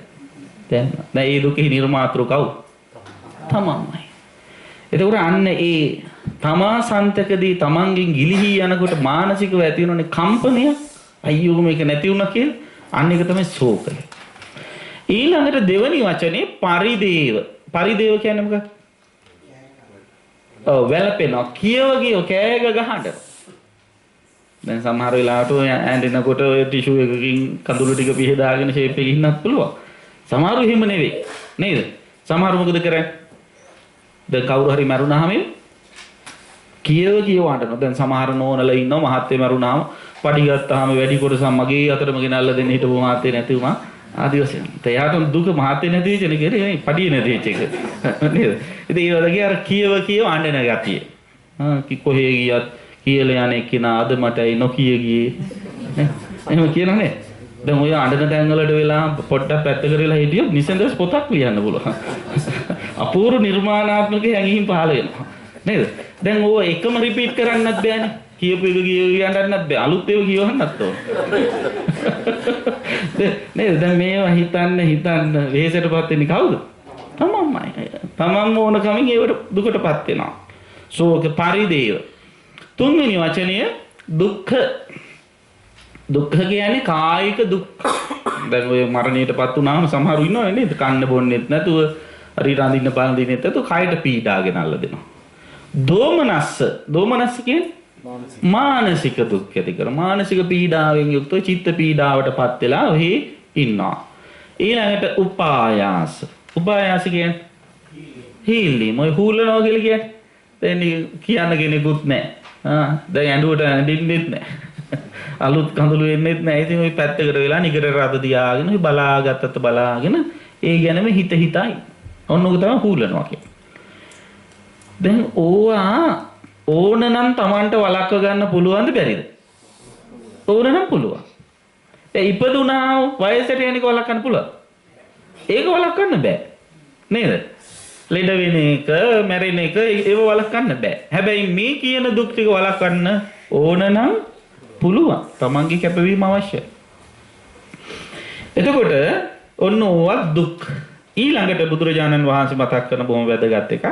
දැනෙනවා. දැන් ඒ දුකේ නිර්මාතෘ කවුද? තමන්මයි. එතකොට අන්න ඒ තමා සන්තකදී තමන්ගෙන් ගිලිහි යනකොට මානසිකව ඇති වෙනනේ කම්පනය. අයියෝ මේක නැති වුණා කියලා. අන්න ඒක තමයි ශෝකය. ඊළඟට දෙවනි වචනේ පරිදේව. පරිදේව කියන්නේ මොකක්ද? වැළපෙනවා. කියව කෑග ගහන්න. දැන් සමහර වෙලාවට ඔය ඇඬෙනකොට ඔය ටිෂු එකකින් කඳුළු ටික පිහදාගෙන ෂේප් එකකින් ඉන්නත් පුළුවන්. සමහරු එහෙම නෙවෙයි. නේද? සමහරු මොකද කරන්නේ? දැන් කවුරු හරි මැරුණාම කියව වහනවා. දැන් සමහර නෝනලා ඉන්නවා මහත්තයා මැරුණාම පඩි ගත්තාම වැඩි කොටසක් මගේ අතටම ගෙනල්ලා දෙන්න හිටපු මහත්තයා නැති වුණා. ආදි වශයෙන්. එයාට දුක මහත්තයා නැති වෙච්ච එක නේ පඩිය නැති වෙච්ච එක. නේද? ඉතින් ඒ වගේ අර කියව අඬන ගතිය. කොහේ ගියත් කියලා යන්නේ කිනා අද මටයි නොකිය ගියේ. එහෙම කියනනේ. දැන් ඔය අඬන තැන් වලට වෙලා පොඩ්ඩක් පැත්ත කරලා හිටියොත් නිසඳස් පොතක් ලියන්න පුළුවන්. අපූර්ව නිර්මාණාත්මක හැඟීම් පහළ වෙනවා. නේද? දැන් ඕව එකම රිපීට් කරන්නත් බෑනේ. කියපු එක කියන්නත් බෑ. අලුත් ඒවා කියවන්නත් ඕන. නේද? දැන් මේවා හිතන්න වෙහෙසටපත් වෙන්නේ කවුද? තමන්මයි. තමන්ම ඕන කමින් ඒවට දුකටපත් වෙනවා. ශෝක පරිදේව. තුන්වෙනි වචනය දුක්ඛ. දුක්ඛ කියන්නේ කායික දුක්. දැන් ඔය මරණයටපත් වුණාම සමහරු ඉන්නවනේ නේද? කන්න බොන්නෙත් නැතුව හරි රඳින්න බලදිනෙත් නැතුව කයට පීඩාගෙන අල්ල දෙනවා. දෝමනස්ස කියන්නේ මානසික දුක් ඇති කර මානසික පීඩාවෙන් යුක්තව චිත්ත පීඩාවටපත් වෙලා ඔහි ඉන්නවා. ඊළඟට උපායාස. උපායාස කියන්නේ හීලීම. ඔය හූලනවා කියලා කියන්නේ දැන් කියන්න කෙනෙකුත් නැහැ. දැන් ඇඬුවට ඇඬෙන්නෙත් නැහැ. අලුත් කඳුළු වෙන්නෙත් නැහැ. ඉතින් ওই පැත්තකට වෙලා නිකර රද තියාගෙන ඔය බලාගෙන ඒ ගැනම හිතයි. ඔන්නෝක තමයි හූලනවා කියන්නේ. දැන් ඕනනම් Tamanට වළක්ව ගන්න පුළුවන්ද බැරිද? ඕනනම් පුළුවන්. ඒ ඉපදුනා වයසට යන්නේ වළක්වන්න පුළුවන්. ඒක වළක්වන්න බෑ. නේද? ලෙඩ වෙන එක, මැරෙන එක ඒව වළක්වන්න බෑ. හැබැයි මේ කියන දුක් ටික වළක්වන්න ඕන නම් පුළුවන්. තමන්ගේ කැපවීම අවශ්‍යයි. එතකොට ඔන්න ඕවත් දුක්. ඊළඟට බුදුරජාණන් වහන්සේ මතක් කරන බොහොම වැදගත් එකක්.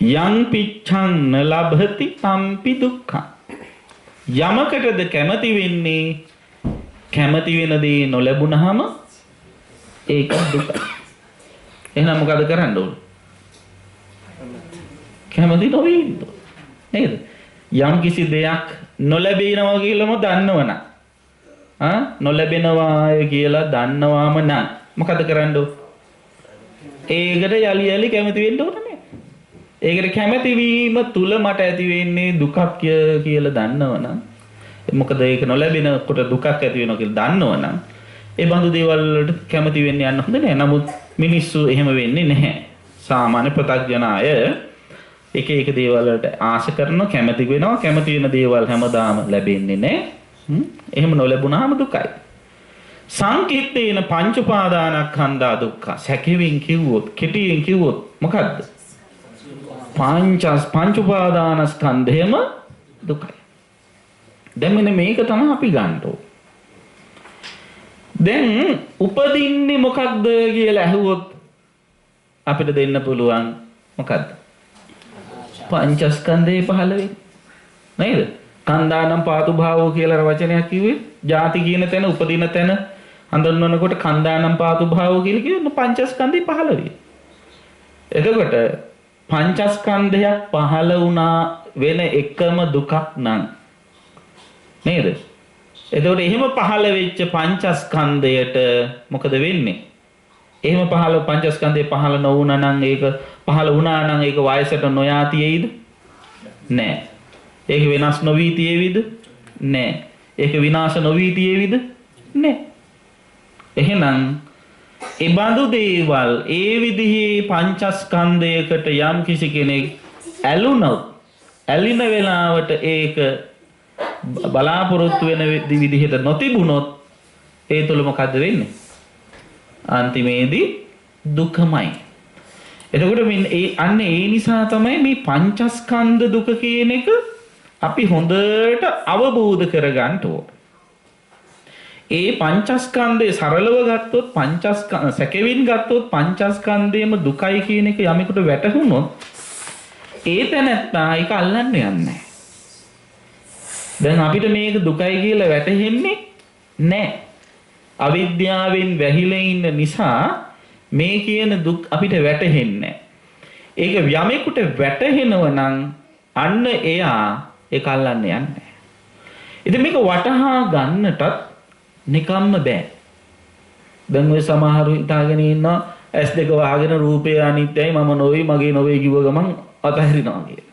යං පිච්ඡං න ලබති තම්පි දුක්ඛං. යමකටද කැමති වෙන්නේ කැමති වෙන දේ නොලැබුණාම ඒක දුකයි. එහෙනම් මොකද කරන්න ඕන? කැමති නොවී ඉන්න. නේද? යම් කිසි දෙයක් නොලැබෙනවා කියලාම දන්නවනම් නොලැබෙනවා කියලා දන්නවාම නම් මොකද කරන්න ඕන? ඒකට යලි යලි කැමති වෙන්න ඕනේ. ඒකට කැමති වීම තුල මට ඇති වෙන්නේ දුකක් කියලා දන්නවනම් මොකද ඒක නොලැබෙනකොට දුකක් ඇති වෙනවා කියලා දන්නවනම් ඒ බඳු දේවල් වලට කැමති වෙන්න යන්න හොඳ නෑ. නමුත් මිනිස්සු එහෙම වෙන්නේ නැහැ. සාමාන්‍ය ප්‍රත්‍යඥ අය එක එක දේවල් වලට ආශ කරනවා, කැමති වෙනවා. කැමති වෙන දේවල් හැමදාම ලැබෙන්නේ නැහැ. එහෙම නොලැබුණාම දුකයි. සංකීර්තේන පංච උපාදානස්කන්ධා දුක්ඛ. සැකෙමින් කිව්වොත්, කෙටියෙන් කිව්වොත් මොකද්ද? පංච උපාදානස්කන්ධයම දුකයි. දැන් මෙන්න මේක තමයි අපි ගන්න ඕනේ. දැන් උපදින්නේ මොකක්ද කියලා අහුවොත් අපිට දෙන්න පුළුවන් මොකද්ද? පංචස්කන්ධේ පහළ වෙන්නේ. නේද? කන්දානම් පාතු භාවෝ කියලා වචනයක් කිව්වේ. ಜಾති කියන තැන උපදින තැන හඳුන්වනකොට කන්දානම් පාතු භාවෝ කියලා කියන්නේ පංචස්කන්ධේ පහළ වෙන්නේ. එතකොට පංචස්කන්ධයක් පහළ වුණා වෙන එකම දුකක් නම් නේද? එතකොට එහෙම පහළ වෙච්ච පංචස්කන්ධයට මොකද වෙන්නේ? එහෙම පහළ පංචස්කන්ධය පහළ නොවුණා නම් ඒක පහළ වුණා නම් ඒක වයසට නොයා තියෙයිද? නෑ. ඒක වෙනස් නොවී තියෙවිද? නෑ. ඒක විනාශ නොවී තියෙවිද? නෑ. එහෙනම් ඒ බඳු දේවල් ඒ විදිහේ පංචස්කන්ධයකට යම් කිසි කෙනෙක් ඇලුනොත් ඇලින වෙලාවට ඒක බලාපොරොත්තු වෙන විදිහට නොතිබුණොත් ඒ තුළ මොකද්ද වෙන්නේ? අන්තිමේදී දුකමයි. එතකොට අන්න ඒ නිසා තමයි මේ පංචස්කන්ධ දුක කියන එක අපි හොඳට අවබෝධ කරගන්න ඕන. ඒ පංචස්කන්ධය සරලව ගත්තොත් සැකෙවින් ගත්තොත් පංචස්කන්ධයම දුකයි කියන එක යමෙකුට වැටහුනොත් ඒ තැනත්තා ඒක අල්ලන්න යන්නේ නැහැ. දැන් අපිට මේක දුකයි කියලා වැටහෙන්නේ නැහැ. අවිද්‍යාවෙන් වැහිලා ඉන්න නිසා මේ කියන දුක් අපිට වැටහෙන්නේ නැහැ. ඒක යමෙකුට වැටහෙනව නම් අන්න එයා ඒක අල්ලන්න යන්නේ නැහැ. ඉතින් මේක වටහා ගන්නටත් නිකම්ම බෑ. දැන් ඔය සමහරු හිතාගෙන ඉන්නවා S2 වහගෙන රූපය අනිත්‍යයි මම නොවේ මගේ නොවේ කිව්ව ගමන් අතහැරිනවා කියලා.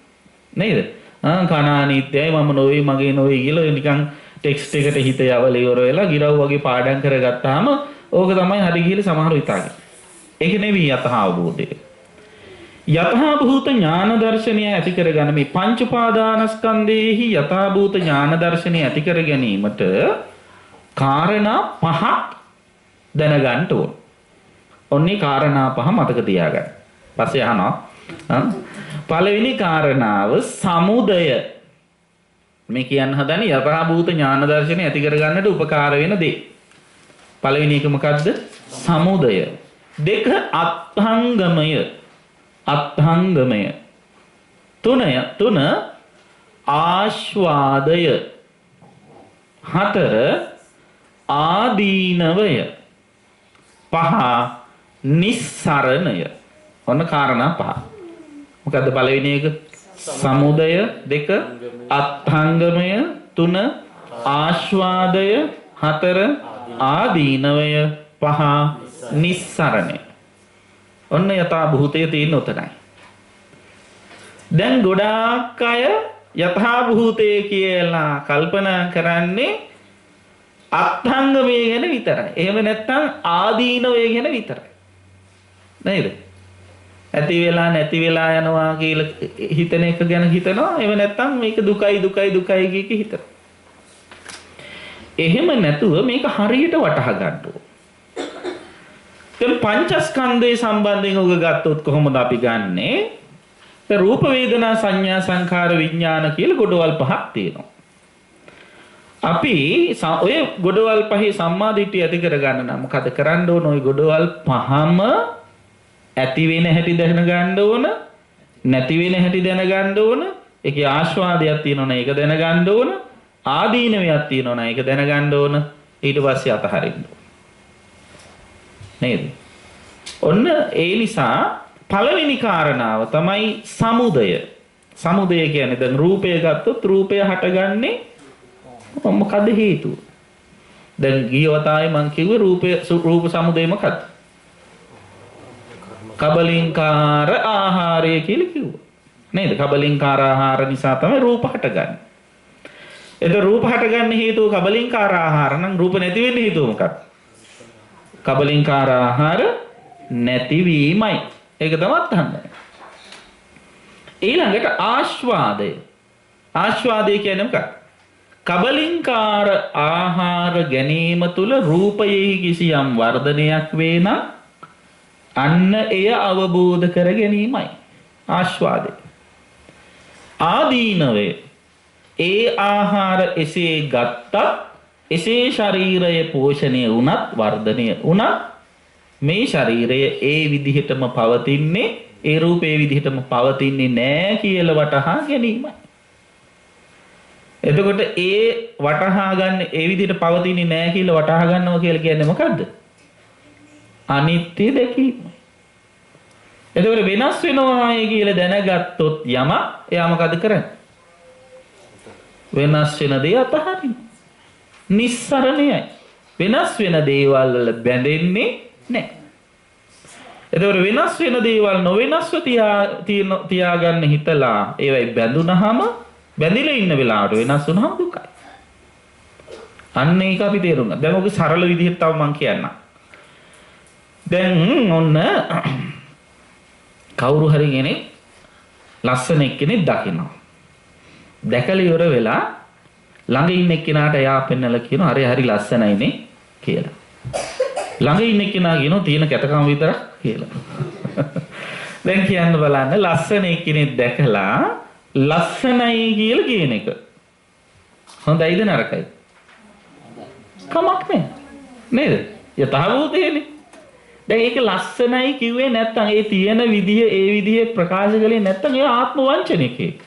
නේද? කන අනිත්‍යයි මම නොවේ මගේ නොවේ කියලා නිකන් ටෙක්ස්ට් එකට හිත යවල ඉවර වෙලා ගිරව් වගේ පාඩම් කරගත්තාම ඕක තමයි හරි කියලා සමහරු හිතාගෙන. ඒක නෙවෙයි යථාභූතය. යථාභූත ඥාන දර්ශනය ඇති කරගන්න මේ පංච උපාදානස්කන්ධයේහි යථාභූත ඥාන දර්ශනය ඇති කර ගැනීමට කාරණා පහක් දැනගන්න ඕන. ඔන්නේ කාරණා පහ මතක තියාගන්න. පස්සේ අහනවා පළවෙනි කාරණාව සමුදය. මේ කියන්න හදන්නේ යථාභූත ඥාන දර්ශනය ඇති කරගන්නට උපකාර වෙන දේ. පළවෙනි එක මොකද්ද? සමුදය. දෙක අත්හංගමය. අත්හංගමය. තුන ආශ්වාදය. හතර ආදීනවය. පහ නිස්සරණය. ඔන්න කාරණා පහ. මොකද්ද පළවෙනි එක? සමුදය. දෙක අත්හංගමය. තුන ආශ්වාදය. හතර ආදීනවය. පහ නිස්සරණය. ඔන්න යථා භූතයේ තියෙන උතරයි. දැන් ගොඩාක් අය යථා භූතය කියලා කල්පනා කරන්නේ අත්හංගමය ගැන විතරයි. එහෙම නැත්නම් ආදීනවය ගැන විතරයි. නේද? ඇති වෙලා නැති වෙලා යනවා කියලා හිතන එක ගැන හිතනවා. එහෙම නැත්නම් මේක දුකයි දුකයි දුකයි කිය හිතනවා. එහෙම නැතුව මේක හරියට වටහා ගන්න ඕන. දැන් පංචස්කන්ධය සම්බන්ධයෙන් ඔබ ගත්තොත් කොහොමද අපි ගන්නෙ? රූප වේදනා සංඥා සංඛාර විඥාන කියලා ගොඩවල් පහක් තියෙනවා. අපි ඔය ගොඩවල් පහේ සම්මාදිට්ඨිය ඇති කරගන්න නම් මොකද කරන්න ඕන? ඔය ගොඩවල් පහම ඇති වෙන හැටි දැන ගන්න ඕන, නැති වෙන හැටි දැන ගන්න ඕන. ඒකේ ආස්වාදයක් තියෙනවනේ ඒක දැන ගන්න ඕන, ආදීනවයක් තියෙනවනේ ඒක දැන ගන්න ඕන. ඊට පස්සේ අතහරින්න ඕන. නේද? ඔන්න ඒ නිසා පළවෙනි කාරණාව තමයි සමුදය. සමුදය කියන්නේ දැන් රූපය ගත්තොත් රූපය හටගන්නේ මොකද හේතුව? දැන් ගියවතාවේ මම කිව්වේ රූප සමුදය මොකක්ද? කබලින්කාර ආහාරය කියලා කිව්වා. නේද? කබලින්කාර ආහාර නිසා තමයි රූප හටගන්නේ. එතකොට රූප හටගන්න හේතුව කබලින්කාර ආහාර නම් රූප නැති වෙන්න හේතුව මොකක්ද? කබලින්කාර ආහාර නැතිවීමයි. ඒක තමයි තහන්නේ. ඊළඟට ආස්වාදය. ආස්වාදය කියන්නේ මොකක්ද? කබලින්කාර ආහාර ගැනීම තුල රූපයේ කිසියම් වර්ධනයක් වේ නම් අන්න එය අවබෝධ කර ගැනීමයි ආස්වාදය. ආදීනවේ ඒ ආහාර එසේ ගත්තත් එසේ ශරීරය පෝෂණය වුණත් වර්ධනය වුණත් මේ ශරීරය ඒ විදිහටම පවතින්නේ ඒ රූපේ විදිහටම පවතින්නේ නැහැ කියලා වටහා ගැනීමයි. එතකොට ඒ වටහා ගන්න ඒ විදිහට පවතින්නේ නැහැ කියලා වටහා ගන්නවා කියලා කියන්නේ මොකද්ද? අනිත්‍ය දැකීම. එතකොට වෙනස් වෙනවායි කියලා දැනගත්තොත් යම එයා මොකද කරන්නේ? වෙනස් වෙන දේ අතහරින්න. නිස්සරණයයි. වෙනස් වෙන දේවල් වල බැඳෙන්නේ නැහැ. එතකොට වෙනස් වෙන දේවල් නොවෙනස්ව තියාගන්න හිතලා ඒවයි බැඳුනහම බැඳිලා ඉන්න වෙලාවට වෙනස් වුනහම දුකයි. අන්න ඒක අපි තේරුම් ගන්න. දැන් ඔක සරල විදිහට තව මම කියන්නම්. දැන් ඔන්න කවුරු හරි කෙනෙක් ලස්සන එක්කෙනෙක් දකිනවා. දැකලා ඉවර වෙලා ළඟ ඉන්න එක්කෙනාට එයා පෙන්නලා කියනවා අර හරි ලස්සනයිනේ කියලා. ළඟ ඉන්න එක්කෙනා කියනවා තියෙන කැතකම විතරක් කියලා. දැන් කියන්න බලන්න ලස්සන එක්කෙනෙක් දැකලා ලස්සනයි කියලා කියන එක හොඳයිද නරකයිද? කමක් නෑ නේද? යථාභූතයනේ. දැන් ඒක ලස්සනයි කිව්වේ නැත්තම් ඒ තියෙන විදිය ඒ විදිහේ ප්‍රකාශ කළේ නැත්තම් ඒ ආත්ම වංචනිකයෙක්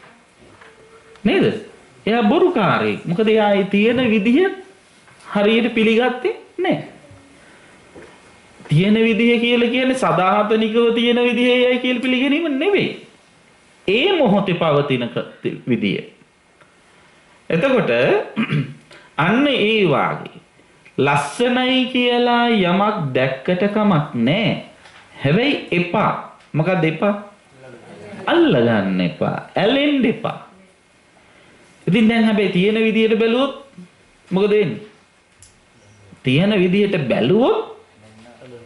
නේද? එයා බොරුකාරයෙක්. මොකද එයා ඒ තියෙන විදිය හරියට පිළිගත්තේ නැහැ. තියෙන විදිය කියලා කියන්නේ සදාහතනිකව තියෙන විදියයි කියලා පිළිගැනීම නෙවෙයි. ඒ මොහොතේ පවතින විදිය. එතකොට අන්න ඒ වාගේ ලස්සනයි කියලා යමක් දැක්කට කමක් නැහැ. හැබැයි එපා. මොකද එපා? අල්ල ගන්න එපා. ඇලෙන්න එපා. ඉතින් දැන් හැබැයි තියෙන විදියට බැලුවොත් මොකද වෙන්නේ? තියෙන විදියට බැලුවොත්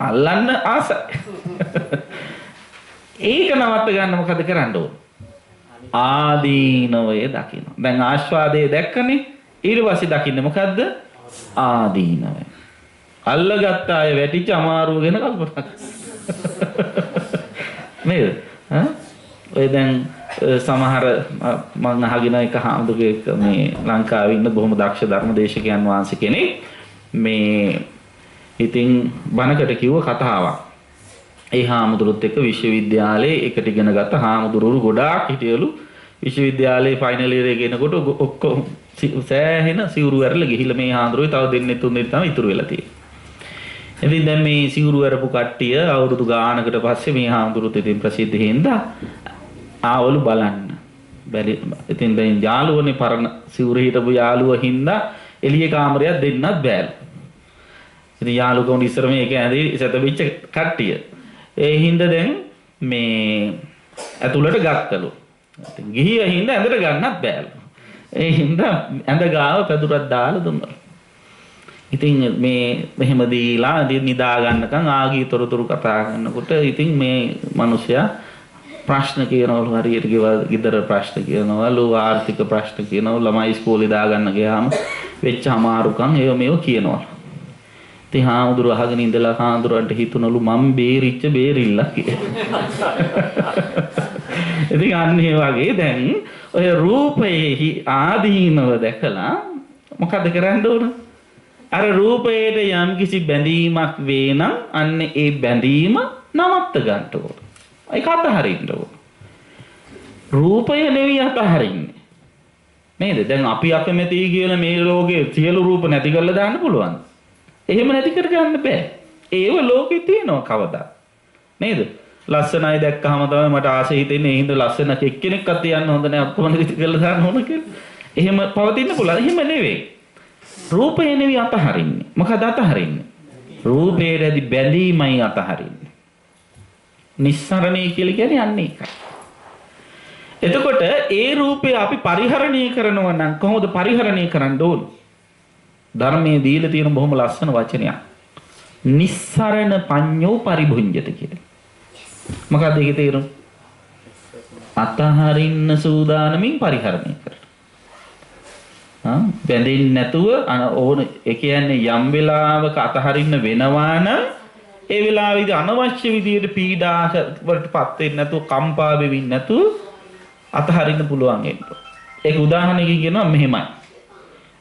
අල්ලන්න ආසයි. ඒක නවත්ත ගන්න මොකද කරන්න ඕන? ආදීනවය දකින්න. දැන් ආස්වාදයේ දැක්කනේ. ඊට පස්සේ දකින්නේ මොකද්ද? ආදීනවය. අල්ලගත්ත අය වැටිච්ච අමාරුව ගැන කල්පනා නේද? ඔය දැන් සමහර මම අහගෙන එක හාමුදුරුවෙක් මේ ලංකාවේ ඉන්න බොහොම දක්ෂ ධර්මදේශකයන් වහන්සේ කෙනෙක් මේ ඉතින් බණකට කිව්ව කතාවක්. ඒ හාමුදුරුවොත් එක්ක විශ්වවිද්‍යාලයේ එකට ඉගෙන ගත්ත හාමුදුරුවෝ ගොඩාක් හිටියලු. විශ්වවිද්‍යාලයේ ෆයිනල් ඉයර් එකේ එනකොට ඔක්කොම සෑහෙන සිවුරු ඇරලා ගිහිල්ලා මේ හාමුදුරුවෝ තව දෙන්නේ තුන් දෙනෙක් තමයි ඉතුරු වෙලා තියෙන්නේ. ඉතින් දැන් මේ සිවුරු ඇරපු කට්ටිය අවුරුදු ගානකට පස්සේ මේ හාමුදුරුවොත් ඉතින් ප්‍රසිද්ධ හින්දා ආවලු බලන්න. බැරි ඉතින් දැන් යාළුවනේ පරණ සිවුරු හිටපු යාළුව හින්දා එළිය කාමරයක් දෙන්නත් බෑලු. ඉතින් යාළුවෝ ඉස්සර මේක ඇඳි සැතපිච්ච කට්ටිය. ඒ හින්දා දැන් මේ ඇතුළට ගත්තලු. ඉතින් ගිහිය හින්දා ඇඳට ගන්නත් බෑලු. ඒ හින්දා ඇඳ ගාව පැදුරක් දාලා දුන්නා. ඉතින් මේ මෙහෙම දීලා නිදා ගන්නකම් ආගී තොරතුරු කතා කරනකොට ඉතින් මේ මිනිසයා ප්‍රශ්න කියනවලු හරියට ගෙදර ප්‍රශ්න කියනවලු ආර්ථික ප්‍රශ්න කියනවලු ළමයි ඉස්කෝලේ දාගන්න ගියාම වෙච්ච අමාරුකම් ඒව මේව කියනවා. ඉතින් හාමුදුරුව අහගෙන ඉඳලා හාමුදුරුවන්ට හිතුණලු මම බේරිච්ච බේරිල්ලක් කියලා. ඉතින් අන්න ඒ වගේ දැන් ඔය රූපයේ ආදීනව දැකලා මොකද කරන්න ඕන? අර රූපයට යම් කිසි බැඳීමක් වේ නම් අන්න ඒ බැඳීම නවත්ත ගන්න ඕන. ඒක අතහරින්න ඕන. රූපය නෙවෙයි අතහරින්නේ. නේද? දැන් අපි අකමැති කියලා මේ ලෝකේ සියලු රූප නැති කරලා දාන්න පුළුවන්. එහෙම නැති කර ගන්න බෑ. ඒව ලෝකේ තියෙනවා කවදා. නේද? ලස්සනයි දැක්කහම තමයි මට ආසෙ හිතෙන්නේ ඒ හින්දා ලස්සන එක්කෙනෙක්වත් තියන්න හොඳ නැහැ ඔක්කොම නැති කරලා දාන්න ඕන කියලා. එහෙම පවතින්න පුළුවන්. එහෙම නෙවෙයි. රූපය නෙවෙයි අතහරින්නේ. මොකද අතහරින්නේ? රූපේ රැදි බැඳීමයි අතහරින්නේ. නිස්සරණය කියලා කියන්නේ අන්න ඒකයි. එතකොට ඒ රූපය අපි පරිහරණය කරනවා නම් කොහොමද පරිහරණය කරන්න ඕන? ධර්මයේ දීලා තියෙන බොහොම ලස්සන වචනයක්. නිස්සරණ පඤ්ඤෝ පරිභුඤ්ජත කියලා. මොකක්ද ඒකේ තේරුම? අතහරින්න සූදානමින් පරිහරණය කරනවා. බැඳෙන්නේ නැතුව ඕන ඒ කියන්නේ යම් වෙලාවක අතහරින්න වෙනවා නම් ඒ වෙලාවේදී අනවශ්‍ය විදියට පීඩා වලටපත් වෙන්නේ නැතුව කම්පා වෙවින් නැතුව අතහරින්න පුළුවන් වෙන්න. ඒක උදාහරණයකින් කියනවා මෙහෙමයි.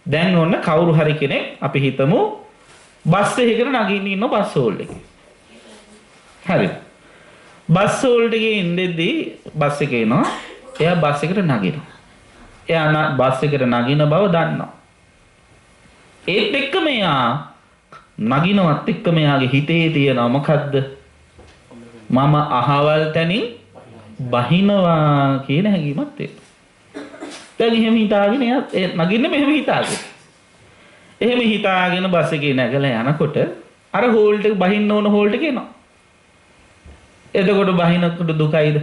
දැන් ඔන්න කවුරු හරි කෙනෙක් අපි හිතමු බස් එකකට නගින්න ඉන්න බස් හෝල් එකේ. හරි. බස් හෝල් එකේ ඉඳෙද්දී බස් එක එනවා. එයා බස් එකට නගිනවා. එයා බස් එකට නගින බව දන්නවා. ඒත් එක්කම එයා නගිනවත් එක්කම එයාගේ හිතේ තියෙනවා මොකද්ද? මම අහවල් තැනින් බහිනවා කියන හැඟීමක් තියෙනවා. දැන් එහෙම හිතාගෙන එයා නගින්නේ මෙහෙම හිතාගෙන. එහෙම හිතාගෙන බස් එකේ නැගලා යනකොට අර හෝල්ට් එක බහින්න ඕන හෝල්ට් එක එනවා. එතකොට බහිනකොට දුකයිද?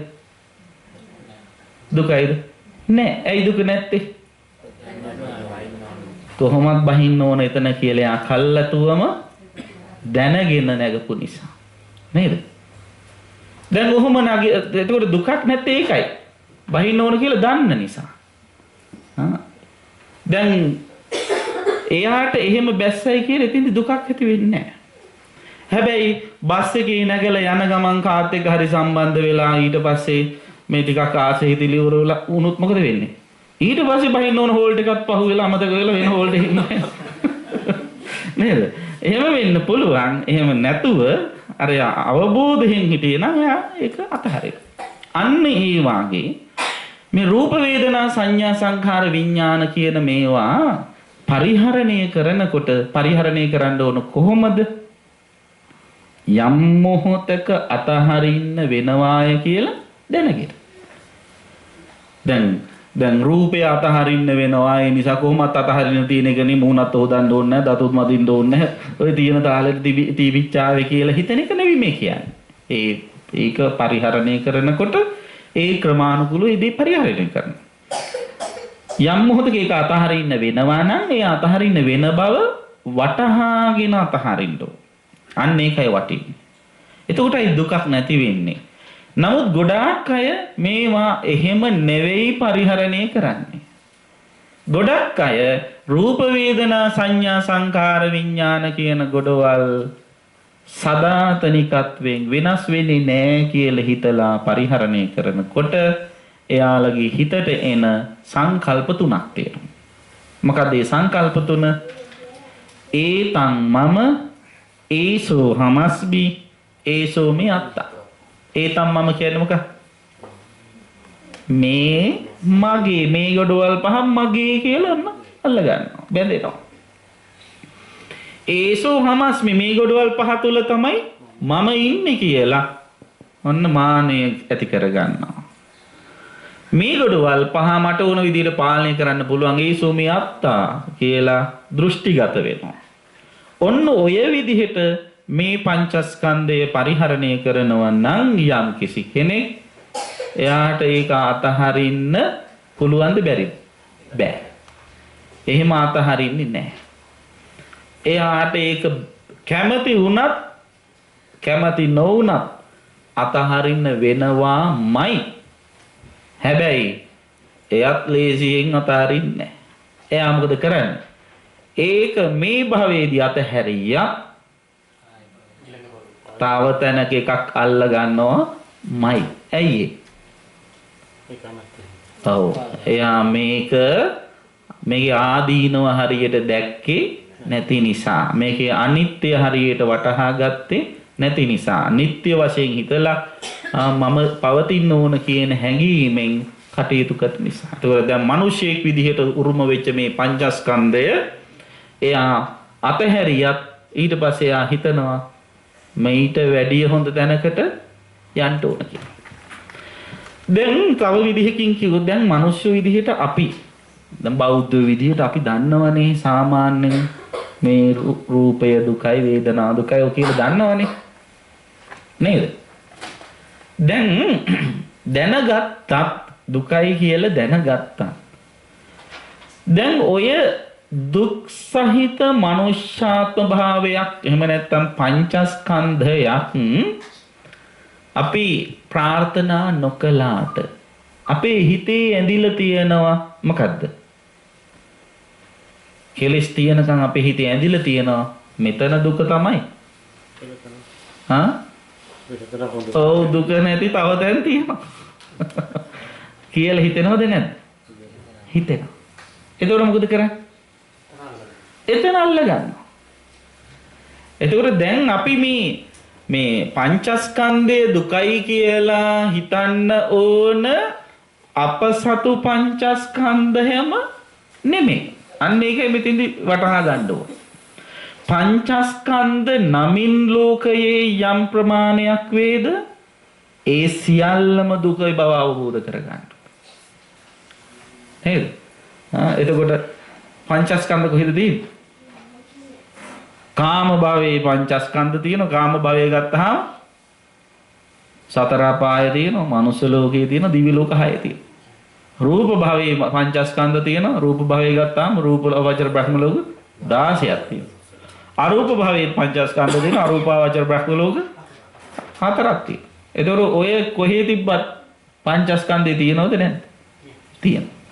දුකයිද? නෑ. ඇයි දුක නැත්තේ? කොහොමත් බහින්න ඕන එතන කියලා එයා කල්ලාතුවම දැනගෙන නැගපු නිසා. නේද? දැන් කොහොම එතකොට දුකක් නැත්තේ ඒකයි. බහින්න ඕන කියලා දන්න නිසා. දැන් එයාට එහෙම බැස්සයි කියලා ඉතින් දුකක් ඇති වෙන්නේ නැහැ. හැබැයි බස් එකේ නැගලා යන ගමන් කාත් එක්ක හරි සම්බන්ධ වෙලා ඊට පස්සේ මේ ටිකක් ආසෙ හිතිලි උරලා වුණොත් මොකද වෙන්නේ? ඊට පස්සේ බහින්න ඕන හෝල්ට් එකත් පහු වෙලා අමතක වෙලා වෙන හෝල්ට් එකකින් නේද? එහෙම වෙන්න පුළුවන්. එහෙම නැතුව අර අවබෝධයෙන් හිටියේ නම් එයා ඒක අතහරින. අන්න ඒ වාගේ මේ රූප වේදනා සංඥා සංඛාර විඥාන කියන මේවා පරිහරණය කරනකොට පරිහරණය කරන්න ඕන කොහොමද? යම් මොහොතක අතහරින්න වෙනවාය කියලා දැනගෙන. දැන් රූපය අතහරින්න වෙනවා. ඒ නිසා කොහොමත් අතහරින්න තියෙන එකනේ මූණත් හොදන්න ඕනේ නැහැ, දතුත් මදින්න ඕනේ නැහැ. ඔය තියෙන තාලෙට තිබිච්චාවේ කියලා හිතන එක නෙවෙයි මේ කියන්නේ. ඒක පරිහරණය කරනකොට ඒ ක්‍රමානුකූලව ඉදී පරිහරණය කරනවා. යම් මොහොතක ඒක අතහරින්න වෙනවා නම් ඒ අතහරින්න වෙන බව වටහාගෙන අතහරින්න ඕන. අන්න ඒකයි වටින්නේ. එතකොටයි දුකක් නැති වෙන්නේ. නමුත් ගොඩාක් අය මේවා එහෙම නෙවෙයි පරිහරණය කරන්නේ. ගොඩක් අය රූප වේදනා සංඥා සංකාර විඥාන කියන ගොඩවල් සදාතනිකත්වයෙන් වෙනස් වෙන්නේ නැහැ කියලා හිතලා පරිහරණය කරනකොට එයාලගේ හිතට එන සංකල්ප තුනක් තියෙනවා. මොකද මේ සංකල්ප තුන? ඒතං මම ඒසෝ හමස්බි ඒසෝ මේ අත්තා. ඒතං මම කියන්නේ මොකක්ද? මේ මගේ මේ ගොඩවල් පහ මගේ කියලා අල්ල ගන්නවා, බැඳෙනවා. ඒසෝ හමස්මි මේ ගොඩවල් පහ තුල තමයි මම ඉන්නේ කියලා ඔන්න මානෙ ඇති කර ගන්නවා. මේ ගොඩවල් පහ මට ඕන විදිහට පාලනය කරන්න පුළුවන් ඒසෝ මේ අත්තා කියලා දෘෂ්ටිගත වෙනවා. ඔන්න ඔය විදිහට මේ පංචස්කන්ධය පරිහරණය කරනවා නම් යම් කිසි කෙනෙක් එයාට ඒක අතහරින්න පුළුවන්ද බැරිද? බෑ. එහෙම අතහරින්නේ නැහැ. එයාට ඒක කැමති වුණත් කැමති නොවුණත් අතහරින්න වෙනවාමයි. හැබැයි එයත් ලේසියෙන් අතහරින්නේ නැහැ. එයා මොකද කරන්නේ? ඒක මේ භවයේදී අතහැරියා. තව තැනක එකක් අල්ල ගන්නවමයි. ඇයි ඔව්. එයා මේකේ ආදීනව හරියට දැක්කේ නැති නිසා, මේකේ අනිත්‍ය හරියට වටහා ගත්තේ නැති නිසා, නිට්ටය වශයෙන් හිතලා මම පවතින්න ඕන කියන හැඟීමෙන් කටයුතු කරන නිසා. ඒතකොට දැන් මිනිසෙක් විදිහට උරුම වෙච්ච මේ පංචස්කන්ධය එයා අතහැරියත් ඊට පස්සේ එයා හිතනවා මේට වැඩිය හොඳ තැනකට යන්න ඕන කියලා. දැන් තව විදිහකින් කිව්වොත් දැන් මිනිස්සු විදිහට අපි දැන් බෞද්ධ විදිහට අපි දන්නවනේ සාමාන්‍යයෙන් මේ රූපය දුකයි වේදනා දුකයි ඔය කියලා දන්නවනේ නේද? දැන් දැනගත්තත් දුකයි කියලා දැනගත්තා. දැන් ඔය දුක් සහිත මනුෂ්‍යාත්ම භාවයක් එහෙම නැත්නම් පංචස්කන්ධයක් අපි ප්‍රාර්ථනා නොකලාට අපේ හිතේ ඇඳිලා තියෙනවා මොකද්ද? කෙලස් තියෙනකන් අපේ හිතේ ඇඳිලා තියෙනවා මෙතන දුක තමයි. ඔව් දුක නැති තව දැන් තියෙනවා කියලා හිතෙනවද නැද්ද? හිතෙනවා. එතකොට මොකද කරන්නේ? එතන අල්ල ගන්නවා. එතකොට දැන් අපි මේ පංචස්කන්ධය දුකයි කියලා හිතන්න ඕන අප සතු පංචස්කන්ධයම නෙමෙයි. අන්න ඒකයි මෙතෙන්දි වටහා ගන්න ඕන. පංචස්කන්ධ නමින් ලෝකයේ යම් ප්‍රමාණයක් වේද ඒ සියල්ලම දුකයි බව අවබෝධ කරගන්න. නේද? එතකොට පංචස්කන්ධ කොහෙද තියෙන්නේ? කාම භවයේ පංචස්කන්ධ තියෙනවා. කාම භවය ගත්තාම සතර අපාය තියෙනවා, මනුස්ස ලෝකයේ තියෙනවා, දිව්‍ය ලෝක 6 තියෙනවා. රූප භවයේ පංචස්කන්ධ තියෙනවා. රූප භවය ගත්තාම රූප අවචර බ්‍රහ්ම ලෝක 16ක් තියෙනවා. අරූප භවයේ පංචස්කන්ධ තියෙනවා. අරූපාවචර බ්‍රහ්ම ලෝක 4ක් තියෙනවා. එතකොට ඔය කොහේ තිබ්බත් පංචස්කන්ධේ තියෙනවද නැද්ද? තියෙනවා.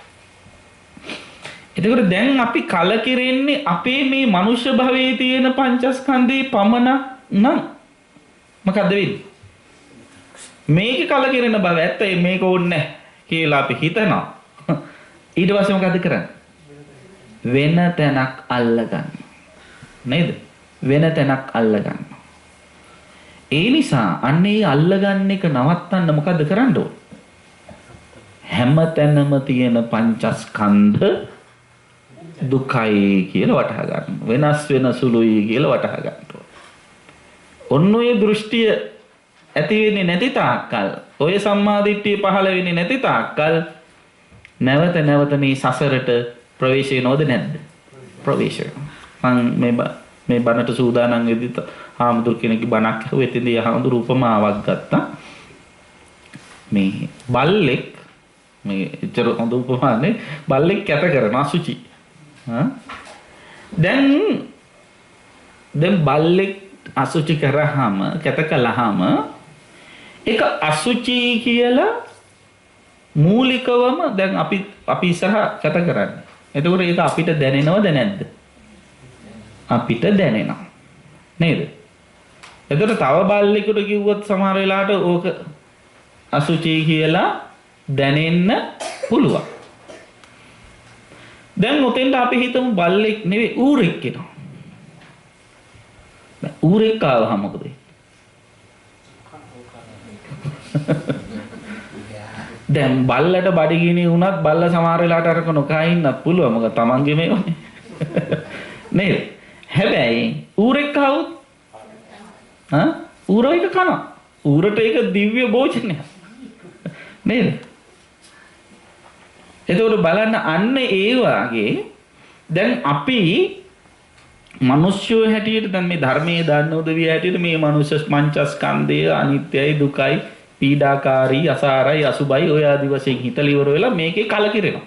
එතකොට දැන් අපි කලකිරෙන්නේ අපේ මේ මනුෂ්‍ය භවයේ තියෙන පංචස්කන්ධේ පමණක් නම් මොකද්ද වෙන්නේ? මේක කලකිරෙන බව ඇත්තයි, මේක ඕනේ කියලා අපි හිතනවා. ඊට පස්සේ මොකද කරන්නේ? වෙන තැනක් අල්ල ගන්න. නේද? වෙන තැනක් අල්ල ගන්න. ඒ නිසා අන්නේ අල්ලගන්න එක නවත්තන්න මොකද්ද කරන්න ඕන? හැම තැනම තියෙන පංචස්කන්ධ දුකයි කියලා වටහා ගන්න. වෙනස් වෙන සුළුයි කියලා වටහා ගන්න ඕන. ඔන්න ඔය දෘෂ්ටිය ඇති වෙන්නේ නැති තාක්කල්, ඔය සම්මාදිට්ඨිය පහළ වෙන්නේ නැති තාක්කල් නැවත නැවත මේ සසරට ප්‍රවේශ වෙනවද නැද්ද? ප්‍රවේශ වෙනවා. මම මේ බණට සූදානම් වෙද්දි හාමුදුර කෙනෙක්ගේ බණක් ඇහුවා. එතෙන්දී හාමුදුර උපමාවක් ගත්තා. මේ බල්ලෙක්, මේ ඉතර හොඳ උපමානේ, බල්ලෙක් කැත කරන අසුචි. දැන් බල්ලෙක් අසුචි කරාම, කැත කළාම ඒක අසුචි කියලා මූලිකවම දැන් අපි ඉස්සරහ කැත කරන්නේ. එතකොට ඒක අපිට දැනෙනවද නැද්ද? අපිට දැනෙනවා. නේද? එතකොට තව බල්ලෙකුට කිව්වොත් සමහර වෙලාවට ඕක අසුචි කියලා දැනෙන්න පුළුවන්. දැන් උතෙන්ට අපි හිතමු බල්ලෙක් නෙවෙයි ඌරෙක් කෙනා. ඌරෙක් ආවම මොකද? දැන් බල්ලට බඩගිනි වුණත් බල්ල සමහර වෙලාවට අරක නොකා ඉන්නත් පුළුවන්. මොකද තමන්ගේ මේවනේ. නේද? හැබැයි ඌරෙක් ආවොත් ඌරෝ එක කනවා. ඌරට ඒක දිව්‍ය භෝජනයක්. නේද? එතකොට බලන්න අන්න ඒ වාගේ දැන් අපි මිනිස්සු හැටියට දැන් මේ ධර්මයේ දන්න උදවිය හැටියට මේ මනුෂ්‍ය පංචස්කන්ධය අනිත්‍යයි දුකයි පීඩාකාරී අසාරයි අසුබයි ඔය ආදි වශයෙන් හිතලා ඉවර වෙලා මේකේ කලකිරෙනවා.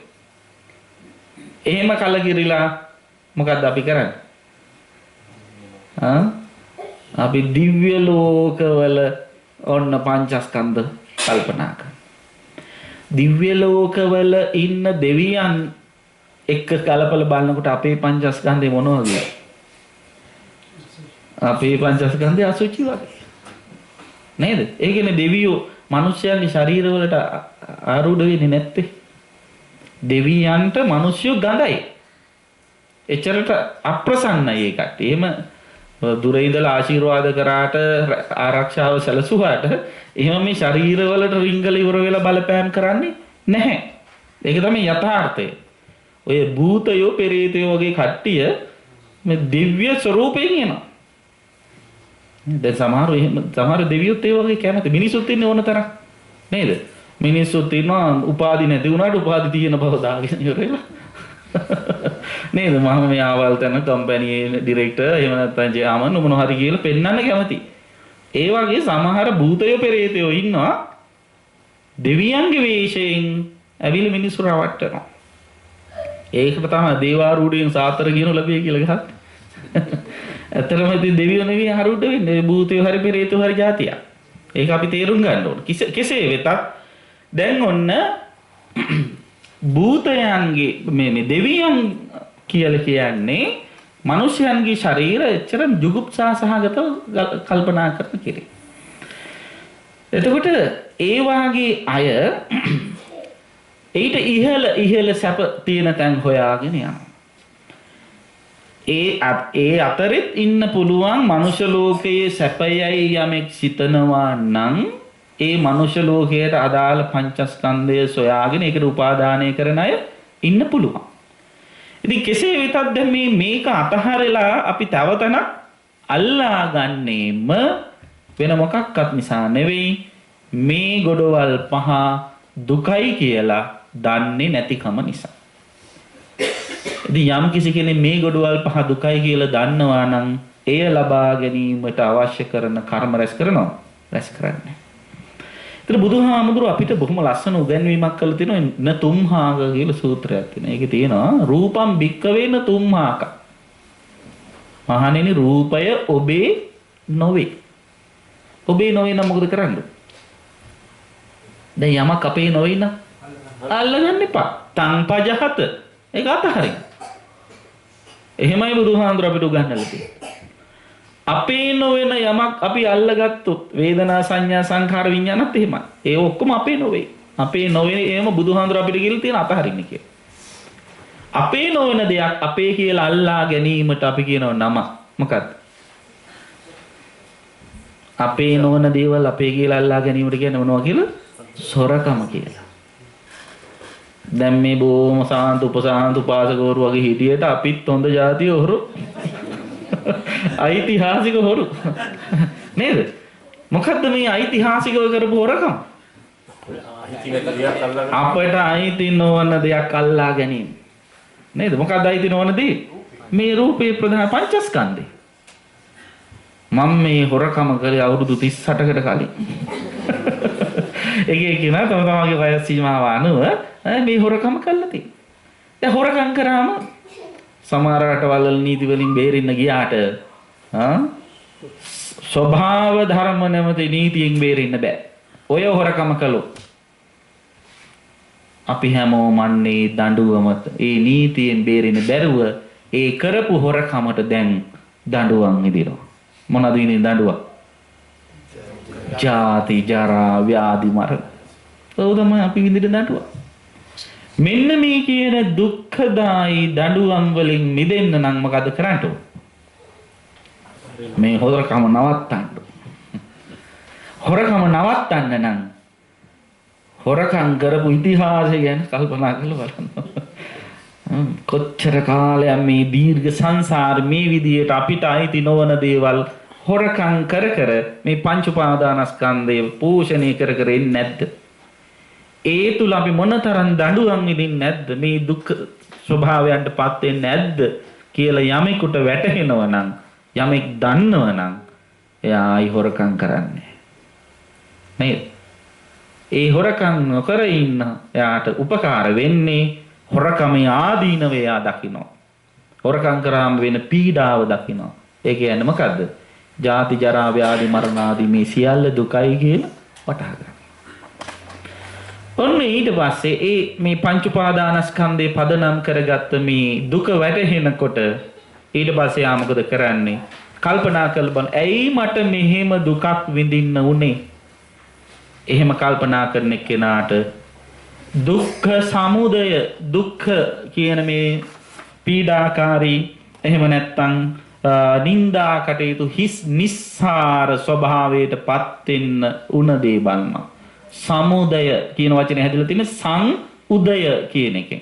එහෙම කලකිරිලා මොකද්ද අපි කරන්නේ? අපි දිව්‍ය ලෝකවල ඔන්න පංචස්කන්ධ කල්පනා කරනවා. දිව්‍ය ලෝකවල ඉන්න දෙවියන් එක්ක කලපල බලනකොට අපේ පංචස්කන්ධේ මොනවද? අපේ පංචස්කන්ධය අසුචි වගේ. නේද? ඒ කියන්නේ දෙවියෝ මිනිස්යන්ගේ ශරීරවලට ආරූඪ වෙන්නේ නැත්තේ. දෙවියන්ට මිනිස්සු ගඳයි. එච්චරට අප්‍රසන්නයි ඒකට. එහෙම දුර ඉඳලා ආශිර්වාද කරාට ආරක්ෂාව සැලසුවාට එහෙම මේ ශරීරවලට රිංගල ඉවර වෙලා බලපෑම් කරන්නේ නැහැ. ඒක තමයි යථාර්ථය. ඔය භූතයෝ පෙරේතයෝ වගේ කට්ටිය මේ දිව්‍ය ස්වરૂපයෙන් එනවා. දැන් සමහර දෙවියොත් ඒ වගේ කැමති. මිනිසුත් ඉන්නේ ඕන තරම්. නේද? මිනිස්සුත් ඉන්නවා උපාධි නැති වුණාට උපාධි තියෙන බව දාගෙන ඉවරලා. නේද? මම මේ ආවල් තැන කම්පැනි ඩිරෙක්ටර් එහෙම නැත්නම් ජයාමන් මොන හරි කියලා පෙන්වන්න කැමති. ඒ වගේ සමහර භූතයෝ පෙරේතයෝ ඉන්නවා දෙවියන්ගේ වේශයෙන් ඇවිල්ලා මිනිස්සු රවට්ටනවා. ඒකට තමයි දේවාරූඪයෙන් සාතර කියන ලැබෙයි කියලා ගහත්. ඇත්තටම ඉතින් දෙවියෝ නෙවෙයි ආරූඪ වෙන්නේ භූතයෝ හරි පෙරේතයෝ හරි જાතියක්. ඒක අපි තේරුම් ගන්න ඕන. කෙසේ වෙතත් දැන් ඔන්න භූතයන්ගේ මේ දෙවියන් කියලා කියන්නේ මිනිසයන්ගේ ශරීර එච්චර ජුගුප්සා සහගතව කල්පනා කරන කෙනෙක්. එතකොට ඒ වාගේ අය ඊට ඉහළ සැප තියෙන තැන් හොයාගෙන යනවා. ඒ අතරෙත් ඉන්න පුළුවන් මනුෂ්‍ය ලෝකයේ සැපයයි යමෙක් සිතනවා නම් ඒ මනුෂ්‍ය ලෝකයට අදාළ පංචස්කන්ධය සොයාගෙන ඒකට උපාදානය කරන අය ඉන්න පුළුවන්. ඉතින් කෙසේ වෙතත් දැන් මේක අතහරලා අපි තවතනක් අල්ලා ගන්නෙම වෙන මොකක්වත් නිසා නෙවෙයි මේ ගොඩවල් පහ දුකයි කියලා දන්නේ නැතිකම නිසා. ඉතින් යම් කිසි කෙනෙක් මේ ගොඩවල් පහ දුකයි කියලා දන්නවා නම් එය ලබා ගැනීමට අවශ්‍ය කරන කර්ම රැස් කරන්නේ. ඒතර බුදුහාමුදුරුව අපිට බොහොම ලස්සන උගන්වීමක් කළා තියෙනවා න තුම්හාග කියලා සූත්‍රයක් තියෙනවා. ඒකේ තියෙනවා රූපම් භික්කවේ න තුම්හාක. මහණෙනි රූපය ඔබේ නොවේ. ඔබේ නොවේ නම් මොකද කරන්නේ? දැන් යමක් අපේ නොවේ නම් අල්ලගන්න එපා. තං පජහත. ඒක අතහරින්න. එහෙමයි බුදුහාමුදුරුව අපිට උගන්වලා තියෙන්නේ. අපේ නොවන යමක් අපි අල්ලගත්තොත් වේදනා සංඥා සංඛාර විඥානත් එහෙමයි. ඒ ඔක්කොම අපේ නොවේ. අපේ නොවේ එහෙම බුදුහාමුදුර අපිට කියලා තියෙන අතහරින්න කියලා. අපේ නොවන දෙයක් අපේ කියලා අල්ලා ගැනීමට අපි කියනවා නම. මොකක්ද? අපේ නොවන දේවල් අපේ කියලා අල්ලා ගැනීමට කියන්නේ මොනවා කියලා? සොරකම කියලා. දැන් මේ බොහොම සාන්ත උපසාන්ත උපාසකවරු වගේ හිටියට අපිත් හොඳ જાතිය හොරු ඓතිහාසික හොරු නේද? මොකද්ද මේ ඓතිහාසිකව කරපු හොරකම? අපට අයිති නොවන දෙයක් අල්ලා ගැනීම. නේද? මොකද්ද අයිති නොවන දේ? මේ රූපේ ප්‍රධාන පංචස්කන්ධේ. මම මේ හොරකම කළේ අවුරුදු 38කට කලින්. එක කෙනා තම තමන්ගේ වයස් සීමාව අනුව මේ හොරකම කළා තියෙනවා. දැන් හොරකම් කරාම සමහර රටවල් වල නීති වලින් බේරෙන්න ගියාට ස්වභාව ධර්ම නැමැති නීතියෙන් බේරෙන්න බෑ. ඔය හොරකම කළොත් අපි හැමෝම අන්නේ දඬුවමට ඒ නීතියෙන් බේරෙන්න බැරුව ඒ කරපු හොරකමට දැන් දඬුවම් විදිනවා. මොනවද ඉන්නේ දඬුවම්? ජාති ජරා ව්‍යාධි මරණ. ඔව් තමයි අපි විඳින දඬුවම්. මෙන්න මේ කියන දුක්ඛදායි දඬුවම් වලින් මිදෙන්න නම් මොකද කරන්න ඕන? මේ හොරකම නවත්තන්න. හොරකම නවත්තන්න නම් හොරකම් කරපු ඉතිහාසය ගැන කල්පනා කරලා බලන්න. කොච්චර කාලයක් මේ දීර්ඝ සංසාර මේ විදියට අපිට අයිති නොවන දේවල් හොරකම් කර මේ පංච උපාදානස්කන්ධය පෝෂණය කර ඉන්නේ නැද්ද? ඒ තුල අපි මොනතරම් දඬුවම් විඳින්නේ නැද්ද? මේ දුක් ස්වභාවයන්ටපත් වෙන්නේ නැද්ද කියලා යමෙකුට වැටහෙනවා නම් යමෙක් දන්නවා නම් එයා ආයි හොරකම් කරන්නේ නේද? ඒ හොරකම් නොකර ඉන්න එයාට උපකාර වෙන්නේ හොරකමේ ආදීනව එයා දකිනවා. හොරකම් කරාම වෙන පීඩාව දකිනවා. ඒ කියන්නේ මොකද්ද? ජාති ජරා ව්‍යාධි මරණ ආදී මේ සියල්ල දුකයි කියලා වටහා ගන්න. ඔන්න ඊට පස්සේ මේ පංච උපාදානස්කන්ධේ පදනම් කරගත්ත මේ දුක වැටහෙනකොට ඊට පස්සේ ආ මොකද කරන්නේ? කල්පනා කරලා බලන්න. ඇයි මට මෙහෙම දුකක් විඳින්න උනේ? එහෙම කල්පනා කරන කෙනාට දුක්ඛ සමුදය දුක්ඛ කියන මේ පීඩාකාරී එහෙම නැත්නම් නින්දා කටයුතු හිස් නිස්සාර ස්වභාවයට පත් වෙන්න උන දේ බලනවා. සමුදය කියන වචනේ හැදලා තියෙන සං උදය කියන එකෙන්.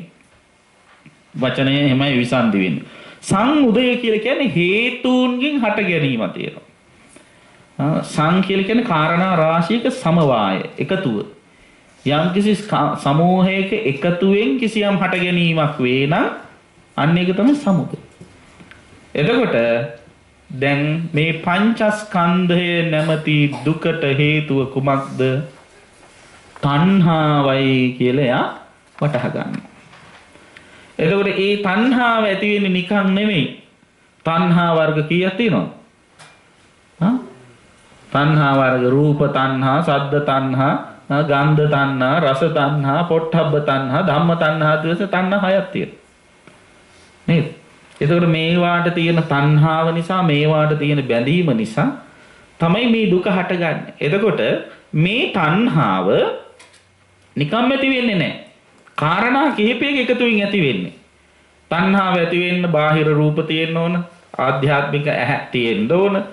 වචනය එහෙමයි විසන්දි වෙන්නේ. සං උදය කියලා කියන්නේ හේතුන්ගෙන් හට ගැනීම තියෙනවා. සං කියලා කියන්නේ කාරණා රාශියක සමவாய එකතුව. යම් කිසි සමූහයක එකතුවෙන් කිසියම් හට ගැනීමක් වේ නම් අන්න ඒක තමයි සමුදය. එතකොට දැන් මේ පංචස්කන්ධය නැමැති දුකට හේතුව කුමක්ද? තණ්හාවයි කියලා එයා වටහා ගන්නවා. එතකොට ඒ තණ්හාව ඇති වෙන්නේ නිකන් නෙමෙයි. තණ්හා වර්ග කීයක් තියෙනවද? තණ්හා වර්ග රූප තණ්හා, ශබ්ද තණ්හා, ගන්ධ තණ්හා, රස තණ්හා, පොට්ටබ්බ තණ්හා, ධම්ම තණ්හා කියන තණ්හා හයක් තියෙනවා. නේද? එතකොට මේවාට තියෙන තණ්හාව නිසා, මේවාට තියෙන බැඳීම නිසා තමයි මේ දුක හටගන්නේ. එතකොට මේ තණ්හාව නිකම්ම ඇති වෙන්නේ නැහැ. කාරණා කිහිපයක එකතුවෙන් ඇති වෙන්නේ. තණ්හාව ඇති වෙන්න බාහිර රූප තියෙන්න ඕන, ආධ්‍යාත්මික ඇහැ තියෙන්න ඕන.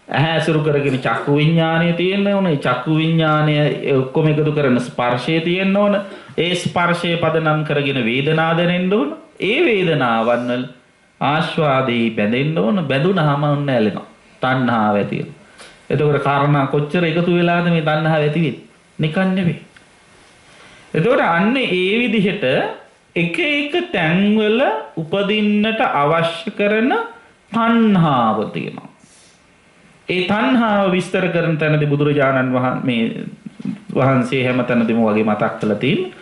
ඇහැ අසුරු කරගෙන චක්කු විඥානය තියෙන්න ඕන. ඒ චක්කු විඥානය ඔක්කොම එකතු කරන ස්පර්ශය තියෙන්න ඕන. ඒ ස්පර්ශය පදනම් කරගෙන වේදනා දැනෙන්න ඕන. ඒ වේදනාවන් වල ආස්වාදී බැඳෙන්න ඕන. බැඳුනහම ඔන්න ඇලෙනවා. තණ්හාව ඇති වෙනවා. එතකොට කාරණා කොච්චර එකතු වෙලාද මේ තණ්හාව ඇති වෙන්නේ? නිකන් නෙවෙයි. එතකොට අන්න ඒ විදිහට එක එක තැන්වල උපදින්නට අවශ්‍ය කරන තණ්හාව තියෙනවා. ඒ තණ්හාව විස්තර කරන තැනදී බුදුරජාණන් වහන්සේ හැම තැනදීම වගේ මතක් කළා තියෙන්නේ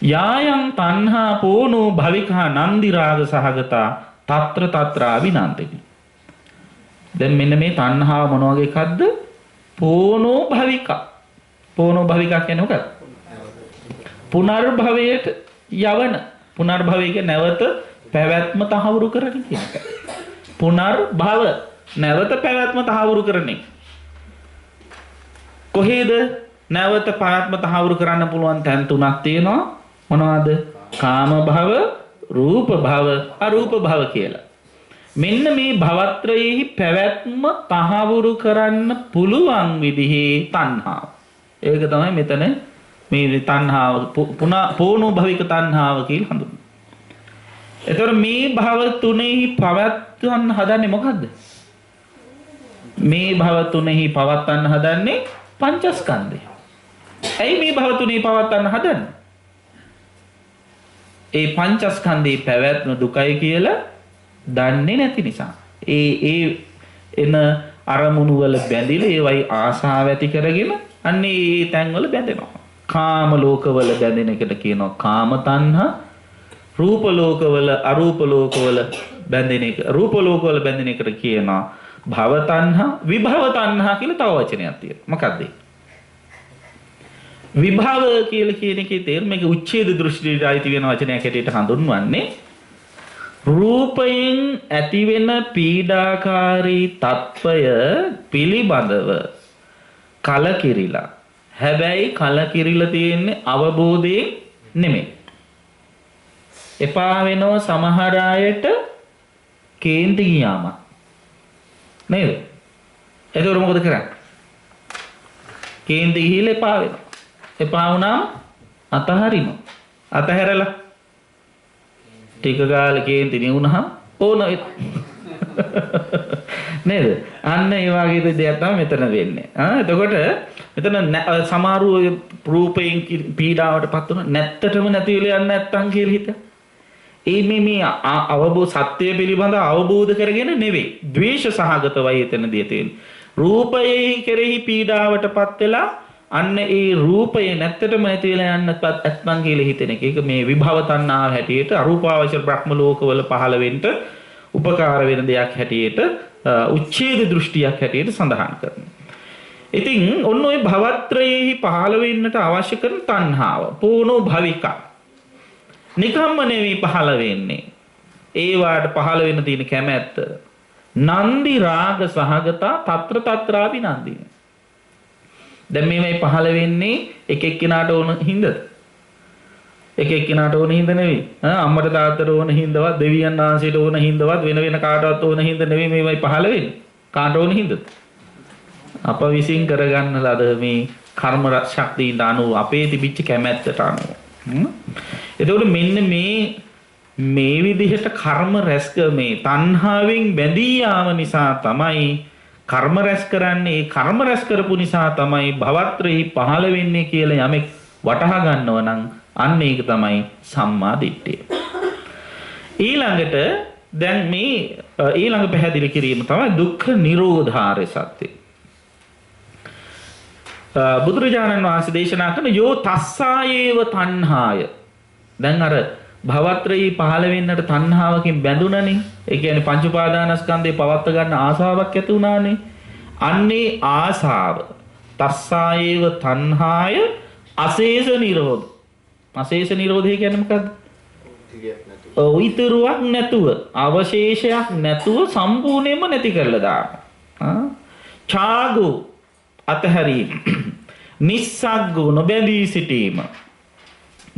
යායන් තණ්හා පෝනෝ භවිකා නන්දි රාග සහගතා తත්‍ර తත්‍රා විනන්තති. දැන් මෙන්න මේ තණ්හාව මොන වගේ එකක්ද? පෝනෝ භවිකා. පෝනෝ භවිකා කියන්නේ මොකක්ද? පුනර්භවයට යවන. පුනර්භවය කියන්නේ නැවත පැවැත්ම තහවුරු කරන කියන එක. පුනර්භව නැවත පැවැත්ම තහවුරු කරන එක. කොහේද නැවත පැවැත්ම තහවුරු කරන්න පුළුවන් තැන් තුනක් තියෙනවා. මොනවද? කාම භව, රූප භව, අරූප භව කියලා. මෙන්න මේ භවත්‍රයේහි පැවැත්ම තහවුරු කරන්න පුළුවන් විදිහේ තණ්හාව. ඒක තමයි මෙතන මේ තණ්හාව පෝනෝ භවික තණ්හාව කියලා හඳුන්වන්නේ. එතකොට මේ භව තුනේහි පවත්වන්න හදන්නේ මොකද්ද? මේ භව තුනේහි පවත්වන්න හදන්නේ පංචස්කන්ධය. ඇයි මේ භව තුනේ පවත්වන්න හදන්නේ? ඒ පංචස්කන්ධේ පැවැත්ම දුකයි කියලා දන්නේ නැති නිසා. ඒ එන අරමුණු වල බැඳිලා ඒවයි ආසාව ඇති කරගෙන අන්නේ ඒ තැන් වල බැඳෙනවා. කාම ලෝකවල බැඳෙන එකට කියනවා කාම තණ්හා. රූප ලෝකවල අරූප ලෝකවල බැඳෙන එක, රූප ලෝකවල බැඳෙන එකට කියනවා භව තණ්හා. විභව තණ්හා කියලා තව වචනයක් තියෙනවා. මොකක්ද ඒ? විභව කියලා කියන එකේ තේරුම මේක උච්ඡේද දෘෂ්ටියට අයිති වෙන වචනයක් හැටියට හඳුන්වන්නේ රූපයෙන් ඇතිවෙන පීඩාකාරී తত্ত্বය පිළිබඳව කලකිරිලා. හැබැයි කලකිරිලා තියෙන්නේ අවබෝධයෙන් නෙමෙයි. එපා වෙනව සමහර අයට කේන්ති ගියාම. නේද? එතකොට මොකද කරන්නේ? කේන්ති ගිහිල්ලා එපා වෙනවා. එපා වුණාම අතහරිනවා. අතහැරලා ටික ගාලා කේන්ති නිවුනහම ඕන නේද? අන්න ඒ වගේ දෙයක් තමයි මෙතන වෙන්නේ. එතකොට මෙතන සමහරු රූපයෙන් පීඩාවටපත් වෙන නැත්තටම නැති වෙලා යන්නේ නැත්තම් කියලා හිත. ඒ මේ අවබෝධ සත්‍ය පිළිබඳ අවබෝධ කරගෙන නෙවෙයි. ද්වේෂ සහගතවයි එතනදී තියෙන්නේ. රූපයේ කෙරෙහි පීඩාවටපත් වෙලා අන්න ඒ රූපය නැත්තටම නැති වෙලා යන්නත් නැත්නම් කියලා හිතෙන එක. ඒක මේ විභව තණ්හාව හැටියට අරූපාවචර බ්‍රහ්ම ලෝකවල පහළ වෙන්න උපකාර වෙන දෙයක් හැටියට උච්ඡේද දෘෂ්ටියක් හැටියට සඳහන් කරනවා. ඉතින් ඔන්න ඔය භවත්‍රයේහි පහළ වෙන්නට අවශ්‍ය කරන තණ්හාව පූර්ණෝ භවිකා. නිකම්ම නෙවෙයි පහළ වෙන්නේ. ඒවාට පහළ වෙන්න තියෙන කැමැත්ත. නන්දි රාග සහගතා తත්‍ර తත්‍රාපි නන්දින. දැන් මේ පහළ වෙන්නේ එක එක්කිනාට ඕන හින්දා. එක එක්කිනාට ඕන හින්දා නෙවෙයි. අම්මට තාත්තට ඕන හින්දාවත් දෙවියන් වහන්සේට ඕන හින්දාවත් වෙන වෙන කාටවත් ඕන හින්දා නෙවෙයි මේවයි පහළ වෙන්නේ. කාට ඕන හින්දාද? අප විසින් කරගන්න ලද මේ කර්ම ශක්තියට අනුව අපේ තිබිච්ච කැමැත්තට අනුව. එතකොට මෙන්න මේ විදිහට කර්ම රැස් මේ තණ්හාවෙන් බැඳී යාම නිසා තමයි කර්ම රැස් කරන්නේ. ඒ කර්ම රැස් කරපු නිසා තමයි භවත්‍රෙහි පහළ වෙන්නේ කියලා යමෙක් වටහා ගන්නව නම් අන්න ඒක තමයි සම්මා දිට්ඨිය. ඊළඟට දැන් මේ ඊළඟ පැහැදිලි කිරීම තමයි දුක්ඛ නිරෝධාරය සත්‍ය. බුදුරජාණන් වහන්සේ දේශනා කරන යෝ තස්සායේව තණ්හාය. දැන් අර භවත්‍රයේ පහළ වෙන්නට තණ්හාවකින් බැඳුණනේ. ඒ කියන්නේ පංච උපාදානස්කන්ධේ පවත්ව ගන්න ආසාවක් ඇති වුණානේ. අන්නේ ආසාව තස්සායේව තණ්හාය අශේෂ නිරෝධ. අශේෂ නිරෝධය කියන්නේ මොකද්ද? ඉතුරුවක් නැතුව, අවශේෂයක් නැතුව සම්පූර්ණයෙන්ම නැති කරලා දානවා. ඡාගෝ අතහැරීම, නිස්සග්ගෝ නොබැඳී සිටීම,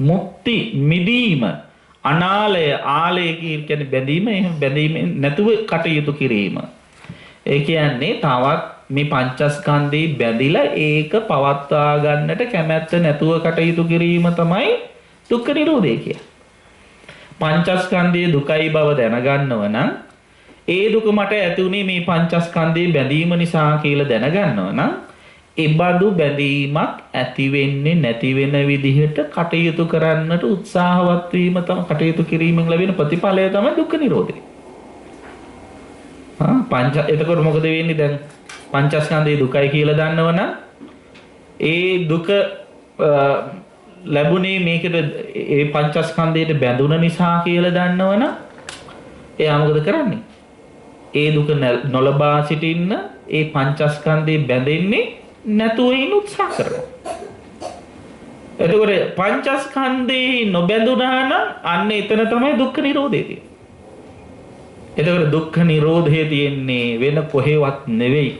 මුක්ති මිදීම, අනාලය ආලය කියන්නේ බැඳීම, එහෙම බැඳීම නැතුව කටයුතු කිරීම. ඒ කියන්නේ තවත් මේ පංචස්කන්ධේ බැඳිලා ඒක පවත්වා ගන්නට කැමැත්ත නැතුව කටයුතු කිරීම තමයි දුක්ඛ නිරෝධය කියන්නේ. පංචස්කන්ධයේ දුකයි බව දැනගන්නව නම් ඒ දුක මට ඇති උනේ මේ පංචස්කන්ධේ බැඳීම නිසා කියලා දැනගන්නව නම් එබඳු බැඳීමක් ඇති වෙන්නේ නැති වෙන විදිහට කටයුතු කරන්නට උත්සාහවත් වීම තමයි කටයුතු කිරීමෙන් ලැබෙන ප්‍රතිඵලය තමයි දුක්ඛ නිරෝධය. එතකොට මොකද වෙන්නේ දැන් පංචස්කන්ධයේ දුකයි කියලා දන්නවනම් ඒ දුක ලැබුණේ මේකද ඒ පංචස්කන්ධයට බැඳුන නිසා කියලා දන්නවනම් එයා මොකද කරන්නේ? ඒ දුක නොලබා සිටින්න ඒ පංචස්කන්ධේ බැඳෙන්නේ නැතුව ඉන්න උත්සාහ කරනවා. එතකොට පංචස්කන්ධේ නොබැඳුනා නම් අන්න එතන තමයි දුක්ඛ නිරෝධය තියෙන්නේ. එතකොට දුක්ඛ නිරෝධය තියෙන්නේ වෙන කොහෙවත් නෙවෙයි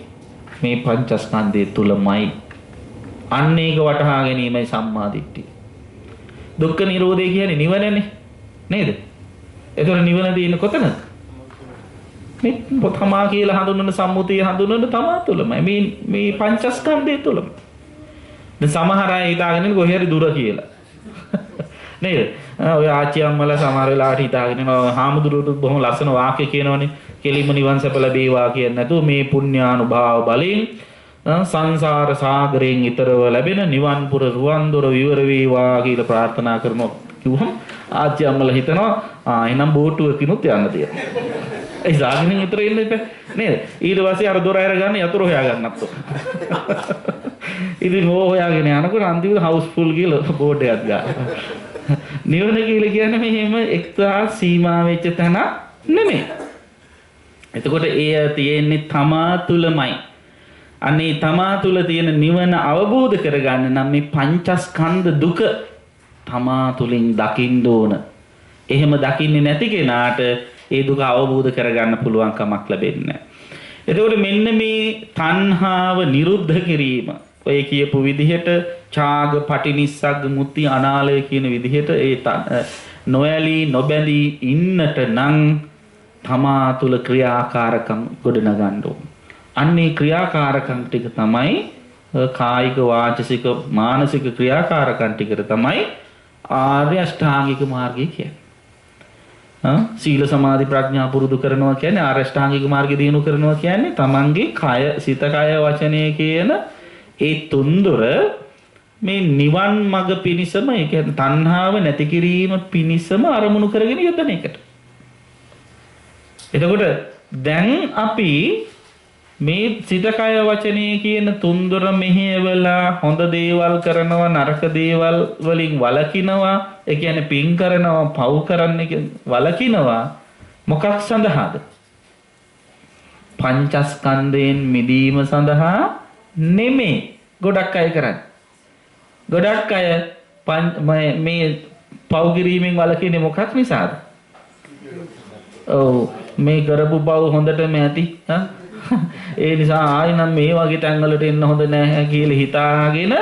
මේ පංචස්කන්ධය තුලමයි. අන්න ඒක වටහා ගැනීමයි සම්මා දිට්ඨිය. දුක්ඛ නිරෝධය කියන්නේ නිවනනේ නේද? එතකොට නිවන තියෙන්නේ කොතනද? මේ තමා කියලා හඳුන්වන සම්මුතිය හඳුන්වන තමා තුලමයි. මේ පංචස්කන්ධය තුලමයි. දැන් සමහර අය හිතාගෙන කොහේ හරි දුර කියලා. නේද? ඔය ආච්චි අම්මලා සමහර වෙලාවට හිතාගෙන හාමුදුරුවෝ බොහොම ලස්සන වාක්‍ය කියනවනේ. කෙලිම නිවන් සැප ලැබේවා කියන්නේ නැතුව මේ පුණ්‍යානුභාව බලෙන් සංසාර සාගරයෙන් ඈතරව ලැබෙන නිවන් පුර රුවන් දොර විවර වේවා කියලා ප්‍රාර්ථනා කරනවා කිව්වම ආච්චි අම්මලා හිතනවා එහෙනම් බෝට්ටුවකිනුත් යන්න තියෙනවා. ඒ සාගරයෙන් ඈතර ඉන්න ඉතින් නේද? ඊට පස්සේ අර දොර අරගන්න යතුරු හොයා ගන්නත්. ඉතින් ඕ හොයාගෙන යනකොට අන්තිමට හවුස්ෆුල් කියලා බෝඩ් එකක් ගන්නවා. නිවන කියලා කියන්නේ මෙහෙම එක්තරා සීමා වෙච්ච තැන නෙමෙයි. එතකොට ඒ තියෙන්නේ තමා තුලමයි. අනේ තමා තුල තියෙන නිවන අවබෝධ කරගන්න නම් මේ පංචස්කන්ධ දුක තමා තුලින් දකින්න ඕන. එහෙම දකින්නේ නැති කෙනාට ඒ දුක අවබෝධ කරගන්න පුළුවන් කමක් ලැබෙන්නේ නැහැ. එතකොට මෙන්න මේ තණ්හාව නිරුද්ධ කිරීම ඔය කියපු විදිහට ඡාග පටිනිස්සග්ග මුත්‍ති අනාලය කියන විදිහට ඒ නොයලී නොබැඳී ඉන්නට නම් තමා තුල ක්‍රියාකාරකම් ගොඩනගන්න ඕන. අන්නේ ක්‍රියාකාරකම් ටික තමයි කායික වාචසික මානසික ක්‍රියාකාරකම් ටිකට තමයි ආර්ය අෂ්ටාංගික මාර්ගය කියන්නේ. සීල සමාධි ප්‍රඥා පුරුදු කරනවා කියන්නේ ආර්ය අෂ්ටාංගික මාර්ගය දිනු කරනවා කියන්නේ තමන්ගේ කය සිත කය වචනය කියන ඒ තුන්දොර මේ නිවන් මඟ පිණිසම ඒ කියන්නේ තණ්හාව නැති කිරීම පිණිසම අරමුණු කරගෙන යොදන එකට. එතකොට දැන් අපි මේ සිත කය වචනේ කියන තුන්දොර මෙහෙवला හොඳ දේවල් කරනවා නරක දේවල් වලින් වළකිනවා ඒ කියන්නේ පින් කරනවා පව් කරන්න වළකිනවා මොකක් සඳහාද? පංචස්කන්ධයෙන් මිදීම සඳහා නෙමෙයි ගොඩක් අය කරන්නේ. ගොඩක් අය මේ පව් කිරීමෙන් වළකින්නේ මොකක් නිසාද? ඔව් මේ කරපු පව් හොඳටම ඇති. ඒ නිසා ආයි නම් මේ වගේ තැන්වලට එන්න හොඳ නැහැ කියලා හිතාගෙන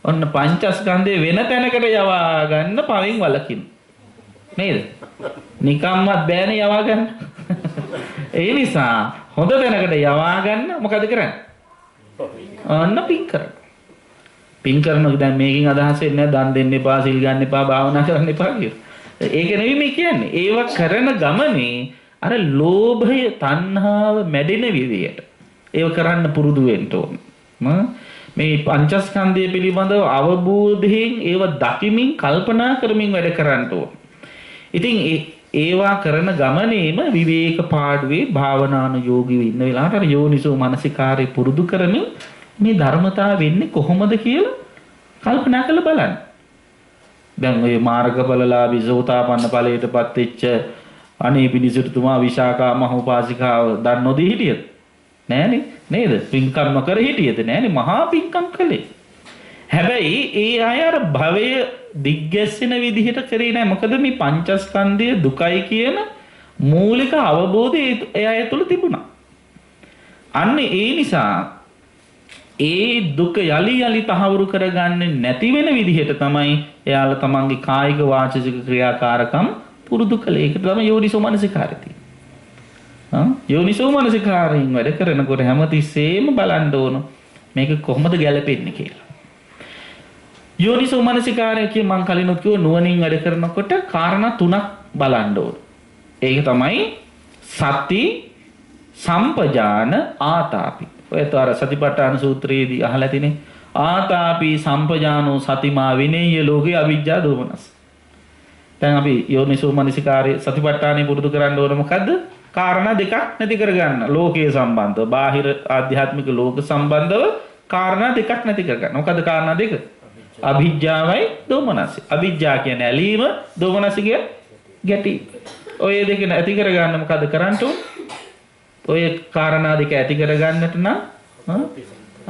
ඔන්න පංචස්කන්ධේ වෙන තැනකට යවා ගන්න පවෙන් වළකින්න. නේද? නිකම්වත් බෑනේ යවා ගන්න. ඒ නිසා හොඳ තැනකට යවා ගන්න මොකද කරන්නේ? අන්න පින් කරන්න. පින් කරනවා දැන් මේකෙන් අදහස් වෙන්නේ දන් දෙන්න එපා, සිල් ගන්න එපා, භාවනා කරන්න එපා කියලා. ඒක නෙවෙයි මේ කියන්නේ. ඒව කරන ගමනේ අර ලෝභය, තණ්හාව මැඩෙන විදියට ඒව කරන්න පුරුදු වෙන්න ඕන. මේ පංචස්කන්ධය පිළිබඳව අවබෝධයෙන් ඒව දකිමින් කල්පනා කරමින් වැඩ කරන්න ඕන. ඉතින් ඒවා කරන ගමනේම විවේක පාඩුවේ භාවනානුයෝගීව ඉන්න වෙලාවට අර යෝනිසෝ මනසිකාරේ පුරුදු කරමින් මේ ධර්මතාව වෙන්නේ කොහොමද කියලා කල්පනා කරලා බලන්න. දැන් ඔය මාර්ගඵලලාභී සෝතාපන්න ඵලයටපත් වෙච්ච අනේ පිනිසුතුමා විශාකා මහෝපාසිකාව දන්නෝදී හිටියද? නෑනේ නේද? පින්කම් නොකර හිටියද? නෑනේ මහා පින්කම් කළේ. හැබැයි ඒ අය අර භවය දිග්ගැස්සෙන විදිහට කරේ නෑ. මොකද මේ පංචස්කන්ධය දුකයි කියන මූලික අවබෝධය ඒ අය තුළ තිබුණා. අන්න ඒ නිසා ඒ දුක යලි යලි තහවුරු කරගන්නේ නැති වෙන විදිහට තමයි එයාලා තමන්ගේ කායික වාචික ක්‍රියාකාරකම් පුරුදු කළේ. ඒක තමයි යෝනිසෝ මනසිකාරය තියෙන්නේ. යෝනිසෝ මනසිකාරයෙන් වැඩ කරනකොට හැමතිස්සෙම බලන්න ඕන මේක කොහොමද ගැලපෙන්නේ කියලා. යෝනිසෝ මනසිකාරය කිය මං කලිනුත් කිව්ව නුවණින් වැඩ කරනකොට කාරණා තුනක් බලන්න ඕන. ඒක තමයි සති, සම්පජාන, ආතාපි. ඔයතර සතිපට්ඨාන සූත්‍රයේදී අහලා තිනේ ආතාපි සම්පජානෝ සතිමා විනේය ලෝකේ අවිජ්ජා දෝමනස්. දැන් අපි යෝනිසෝ මනසිකාරයේ සතිපට්ඨානෙ පුරුදු කරන්න ඕන මොකද්ද? කාරණා දෙකක් නැති කරගන්න. ලෝකයේ සම්බන්ධව, බාහිර ආධ්‍යාත්මික ලෝක සම්බන්ධව කාරණා දෙකක් නැති කරගන්න. මොකද්ද කාරණා දෙක? අවිජ්ජාවයි දෝමනසයි. අවිජ්ජා කියන්නේ ඇලීම, දෝමනස කියන්නේ ගැටි. ඔය දෙක නැති කරගන්න මොකද කරන්න ඕන? ඔය කාරණා දෙක ඇති කරගන්නට නම්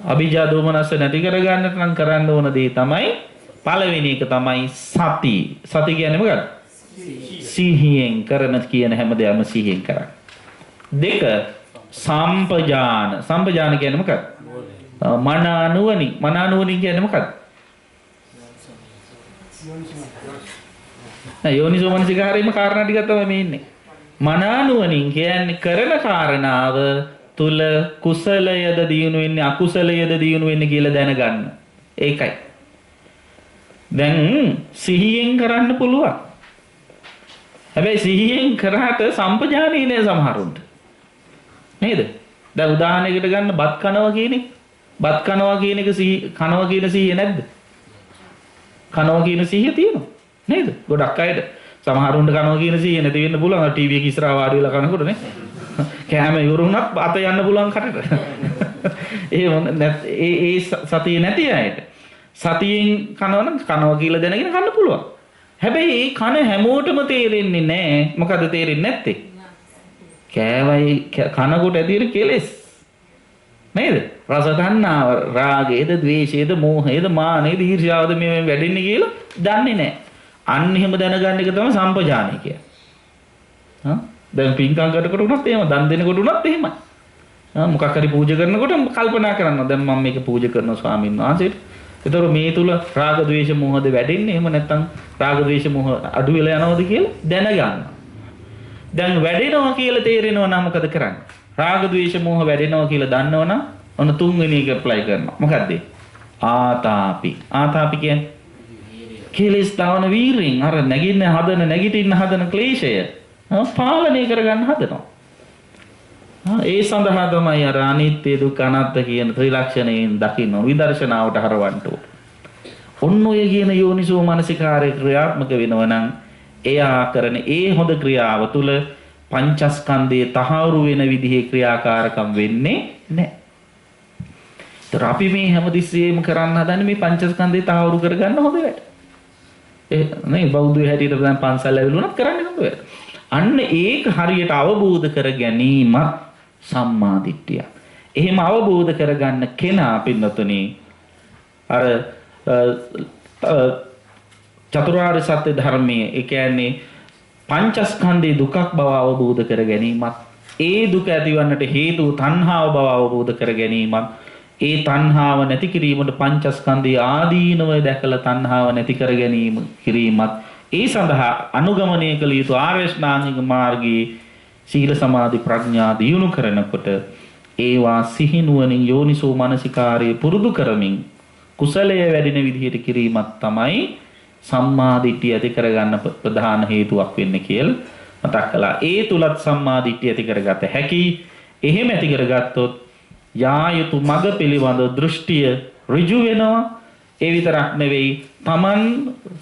අවිජ්ජා දෝමනස නැති කරගන්නට නම් කරන්න ඕන දේ තමයි පළවෙනි එක තමයි සති. සති කියන්නේ මොකක්ද? සිහියෙන් කරන කියන හැමදේම සිහියෙන් කරන්න. දෙක සම්පජාන. සම්පජාන කියන්නේ මොකක්ද? මනානුවණි. මනානුවණි කියන්නේ මොකක්ද? යෝනිසෝ මනසිකාරයේම කාරණා ටිකක් තමයි මේ ඉන්නේ. මනානුවණින් කියන්නේ කරන කාරණාව තුල කුසලයද දියුණු වෙන්නේ අකුසලයද දියුණු වෙන්නේ කියලා දැනගන්න. ඒකයි. දැන් සිහියෙන් කරන්න පුළුවන්. හැබැයි සිහියෙන් කරාට සම්පජානේ නෑ සමහරුන්ට. නේද? දැන් උදාහරණයකට ගන්න බත් කනවා කියන එක. බත් කනවා කියන එක කනවා කියන සිහිය නැද්ද? කනවා කියන සිහිය තියෙනවා. නේද? ගොඩක් අයද සමහරුන්ට කනවා කියන සිහිය නැති වෙන්න පුළුවන්. ටීවී එක ඉස්සරහා වාඩි වෙලා කනකොට නේ. කෑම ඉවරුණත් අත යන්න පුළුවන් කටට. ඒ සතිය නැති අයට සතියෙන් කනවනම් කනවා කියලා දැනගෙන කන්න පුළුවන්. හැබැයි ඒ කන හැමෝටම තේරෙන්නේ නැහැ. මොකද තේරෙන්නේ නැත්තේ? කෑවයි කනකොට ඇතිවෙන කෙලෙස්. නේද? රස තණ්හාව, රාගයේද, ද්වේෂයේද, මෝහයේද, මානෙද, ඊර්ෂ්‍යාවද මේ වැඩින්නේ කියලා දන්නේ නැහැ. අන්න එහෙම දැනගන්න එක තමයි සම්පජානය කියන්නේ. දැන් පින්කම් කරනකොට උනත් එහෙම, දන් දෙනකොට උනත් එහෙමයි. මොකක් හරි පූජා කරනකොට කල්පනා කරනවා දැන් මම මේක පූජා කරනවා ස්වාමීන් වහන්සේට. ඒතර මේ තුල රාග ද්වේෂ මොහොද වැඩෙන්නේ? එහෙම නැත්නම් රාග ද්වේෂ මොහ අඩු වෙලා යනවද කියලා දැනගන්න. දැන් වැඩෙනවා කියලා තේරෙනවා නම් මොකද කරන්නේ? රාග ද්වේෂ මොහ වැඩෙනවා කියලා දන්නවනම් ඔන්න තුන්වෙනි එක ඇප්ලයි කරනවා. මොකද්ද? ආතාපි. ආතාපි කියන්නේ කෙලෙස් දාන වීරෙන් අර නැගිටින්න හදන ක්ලේශය පාලනය කරගන්න හදනවා. ඒ සඳහා තමයි අර අනිත්‍ය දුක්ඛ අනාත්ම කියන ත්‍රිලක්ෂණයෙන් දකින්න විදර්ශනාවට හරවන්න ඕන. ඔන්න ඔය කියන යෝනිසෝ මනසිකාරය ක්‍රියාත්මක වෙනවා නම් එයා කරන ඒ හොඳ ක්‍රියාව තුළ පංචස්කන්ධයේ තහවුරු වෙන විදිහේ ක්‍රියාකාරකම් වෙන්නේ නැහැ. ඒතර අපි මේ හැමතිස්සෙම කරන්න හදන්නේ මේ පංචස්කන්ධය තහවුරු කරගන්න හොඳ වැඩ. නේ බෞද්ධ හැටියට දැන් පන්සල් ඇවිල්ුණත් කරන්නේ හොඳ වැඩ. අන්න ඒක හරියට අවබෝධ කර ගැනීම සම්මා දිට්ඨිය. එහෙම අවබෝධ කරගන්න කෙනා පින්නතුනි අර චතුරාර්ය සත්‍ය ධර්මයේ ඒ කියන්නේ පංචස්කන්ධයේ දුකක් බව අවබෝධ කර ගැනීමත් ඒ දුක ඇතිවන්නට හේතුව තණ්හාව බව අවබෝධ කර ගැනීමත් ඒ තණ්හාව නැති කිරීමට පංචස්කන්ධයේ ආදීනව දැකලා තණ්හාව නැති කර ගැනීම කිරීමත් ඒ සඳහා අනුගමනය කළ යුතු ආර්ය ශ්‍රාංගික මාර්ගයේ සීල සමාධි ප්‍රඥා දියුණු කරනකොට ඒවා සිහිනුවණින් යෝනිසෝ මනසිකාරයේ පුරුදු කරමින් කුසලයේ වැඩින විදිහට කිරීමත් තමයි සම්මා දිට්ඨිය ඇති කරගන්න ප්‍රධාන හේතුවක් වෙන්නේ කියලා මතක් කළා. ඒ තුලත් සම්මා දිට්ඨිය ඇති කරගත හැකි. එහෙම ඇති කරගත්තොත් යා යුතු මඟ පිළිබඳ දෘෂ්ටිය ඍජු වෙනවා. ඒ විතරක් නෙවෙයි තමන්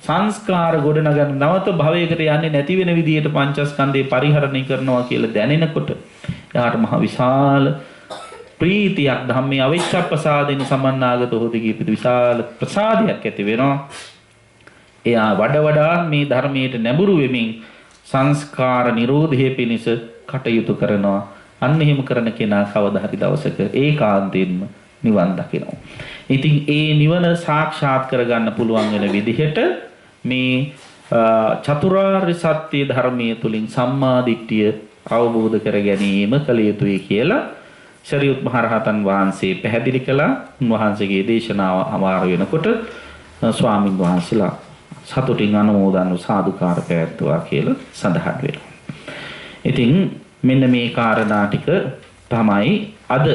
සංස්කාර ගොඩනගන නවත භවයකට යන්නේ නැති වෙන විදිහට පංචස්කන්ධේ පරිහරණය කරනවා කියලා දැනෙනකොට එයාට මහ විශාල ප්‍රීතියක් ධම්මේ අවිච්ඡප්පසාදින සමන්නාගත හොති කීපිත විශාල ප්‍රසාදයක් ඇති වෙනවා. එයා වඩා මේ ධර්මයට නැඹුරු වෙමින් සංස්කාර නිරෝධය පිණිස කටයුතු කරනවා. අන්න එහෙම කරන කෙනා කවදා හරි දවසක ඒකාන්තයෙන්ම නිවන් දකිනවා. ඉතින් ඒ නිවන සාක්ෂාත් කරගන්න පුළුවන් වෙන විදිහට මේ චතුරාර්ය සත්‍ය ධර්මයේ තුලින් සම්මා දිට්ඨිය අවබෝධ කර ගැනීම කළ යුතුයි කියලා ශරීයුත් මහරහතන් වහන්සේ පැහැදිලි කළා. උන්වහන්සේගේ දේශනාව අමාර වෙනකොට ස්වාමින් වහන්සේලා සතුටින් අනුමෝදන් සාදුකාර පැවැත්වුවා කියලා සඳහන් වෙනවා. ඉතින් මෙන්න මේ කාරණා ටික තමයි අද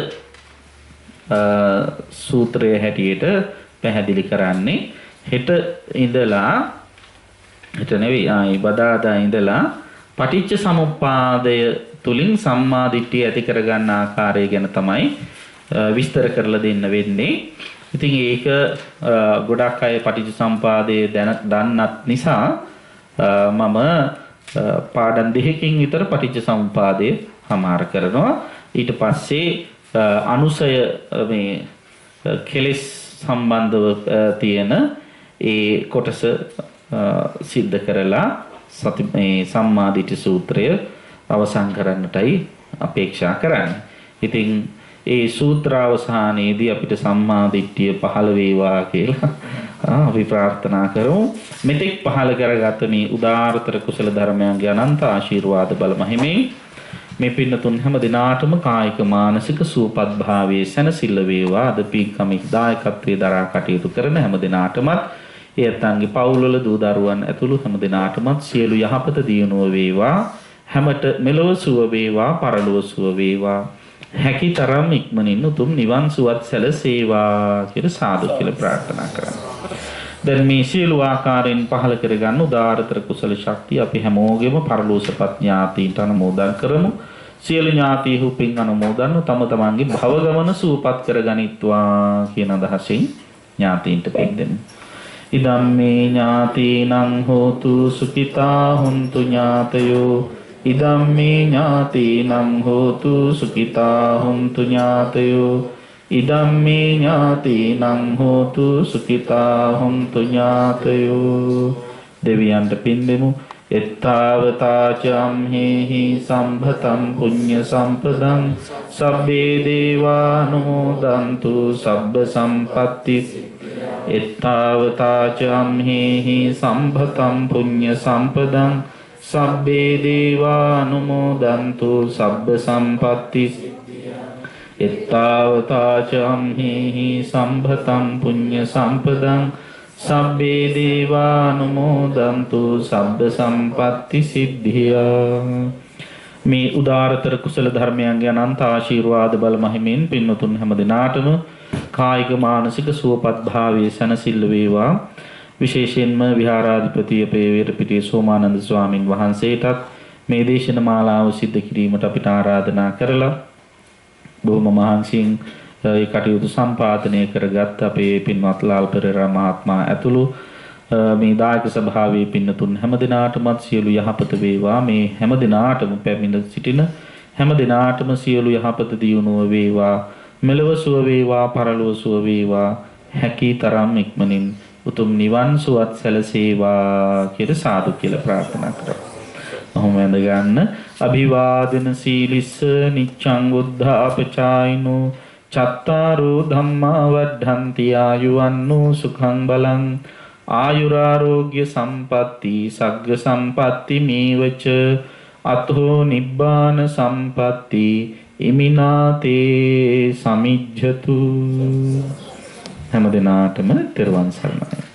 සූත්‍රයේ හැටියට පැහැදිලි කරන්නේ. හෙට නෙවෙයි බදාදා ඉඳලා පටිච්ච සමුප්පාදය තුලින් සම්මා දිට්ඨිය ඇති කරගන්න ආකාරය ගැන තමයි විස්තර කරලා දෙන්න වෙන්නේ. ඉතින් ඒක ගොඩක් අය පටිච්ච සමුප්පාදය දන්නත් නිසා මම පාඩම් දෙකකින් විතර පටිච්ච සමුප්පාදය හමාර කරනවා. ඊට පස්සේ අනුසය මේ කෙලෙස් සම්බන්ධව තියෙන ඒ කොටස සිද්ධ කරලා මේ සම්මා දිට්ඨි සූත්‍රය අවසන් කරන්නටයි අපේක්ෂා කරන්නේ. ඉතින් ඒ සූත්‍ර අවසානයේදී අපිට සම්මා දිට්ඨිය පහළ වේවා කියලා අපි ප්‍රාර්ථනා කරමු. මෙතෙක් පහළ කරගත මේ උදාාරතර කුසල ධර්මයන්ගේ අනන්ත ආශිර්වාද බල මහිමේ මේ පින්නතුන් හැම දිනාටම කායික මානසික සුවපත් භාවයේ සැනසෙල්ල වේවා. අද පින්කමේ දායකත්වයේ දරා කටයුතු කරන හැම දිනාටමත් එයත්න්ගේ පවුල්වල දූ දරුවන් ඇතුළු හැම දිනාටමත් සියලු යහපත දියුණුව වේවා. හැමත මෙලොව සුව වේවා, පරලොව සුව වේවා. හැකි තරම් ඉක්මනින් උතුම් නිවන් සුවත් සැලසේවා කියලා සාදු කියලා ප්‍රාර්ථනා කරනවා. දැන් මේ සියලු ආකාරයෙන් පහළ කරගන්න උදාාරතර කුසල ශක්තිය අපි හැමෝගෙම පරලෝසපත් ඥාතීන්ට අනුමෝදන් කරමු. සියලු ඥාතීහු පින් අනුමෝදන්ව තම තමන්ගේ භව ගමන සූපත් කරගනිත්වා කියන අදහසින් ඥාතීන්ට පින් දෙමු. ඉදම්මේ ඥාතීනං හෝතු සුඛිතා හුන්තු ඥාතයෝ ඉදම්මේ ඥාතීනං හෝතු සුඛිතා හුන්තු ඥාතයෝ ඉදම්මේ ඥාතීනං හෝතු සුඛිතා හුන්තු ඥාතයෝ. දෙවියන්ට පින් දෙමු. එත්තාවතාචම් හේහි සම්භතම් පුඤ්ඤ සම්පදං සබ්බේ දේවානුමෝදන්තු සබ්බ සම්පත්ති එත්තාවතාචම් හේහි සම්භතම් පුඤ්ඤ සම්පදං සබ්බේ දේවානුමෝදන්තු සබ්බ සම්පත්ති එත්තාවතාචම් හේහි සම්භතම් පුඤ්ඤ සම්පදං සබ්බේ දේවානුමෝදන්තු සබ්බ සම්පත්ති සිද්ධියා. මේ උදාාරතර කුසල ධර්මයන්ගේ අනන්ත ආශිර්වාද බල මහිමින් පින්වතුන් හැම දිනාටම කායික මානසික සුවපත් භාවයේ සැනසෙල්ල වේවා. විශේෂයෙන්ම විහාරාධිපති අපේ වේරපිටිය සෝමානන්ද ස්වාමින් වහන්සේටත් මේ දේශන මාලාව සිද්ධ කිරීමට අපිට ආරාධනා කරලා බොහොම මහන්සියෙන් ඒ කටයුතු සම්පාදනය කරගත් අපේ පින්වත් ලාල් පෙරේරා මහත්මයා ඇතුළු මේ දායක සභාවේ පින්නතුන් හැම දිනාටමත් සියලු යහපත වේවා. මේ හැම දිනාටම පැමිණ සිටින හැම දිනාටම සියලු යහපත දියුණුව වේවා. මෙලව සුව වේවා, පරලොව සුව වේවා. හැකි තරම් ඉක්මනින් උතුම් නිවන් සුවත් සැලසේවා කියලා සාදු කියලා ප්‍රාර්ථනා කරා. ඔහොම වැඳ ගන්න. අභිවාදන සීලිස්ස නිච්ඡං බුද්ධාපචායිනෝ චත්තාරෝ ධම්මා වඩ්ඩಂತಿ ආයුවන්නෝ සුඛං බලං ආයුරාෝග්‍ය සම්පatti සග්ග සම්පatti මේවච අතෝ නිබ්බාන සම්පatti ඉමිනාතේ සමිජ්ජතු. හැම දිනාටම තෙරුවන් සරණයි.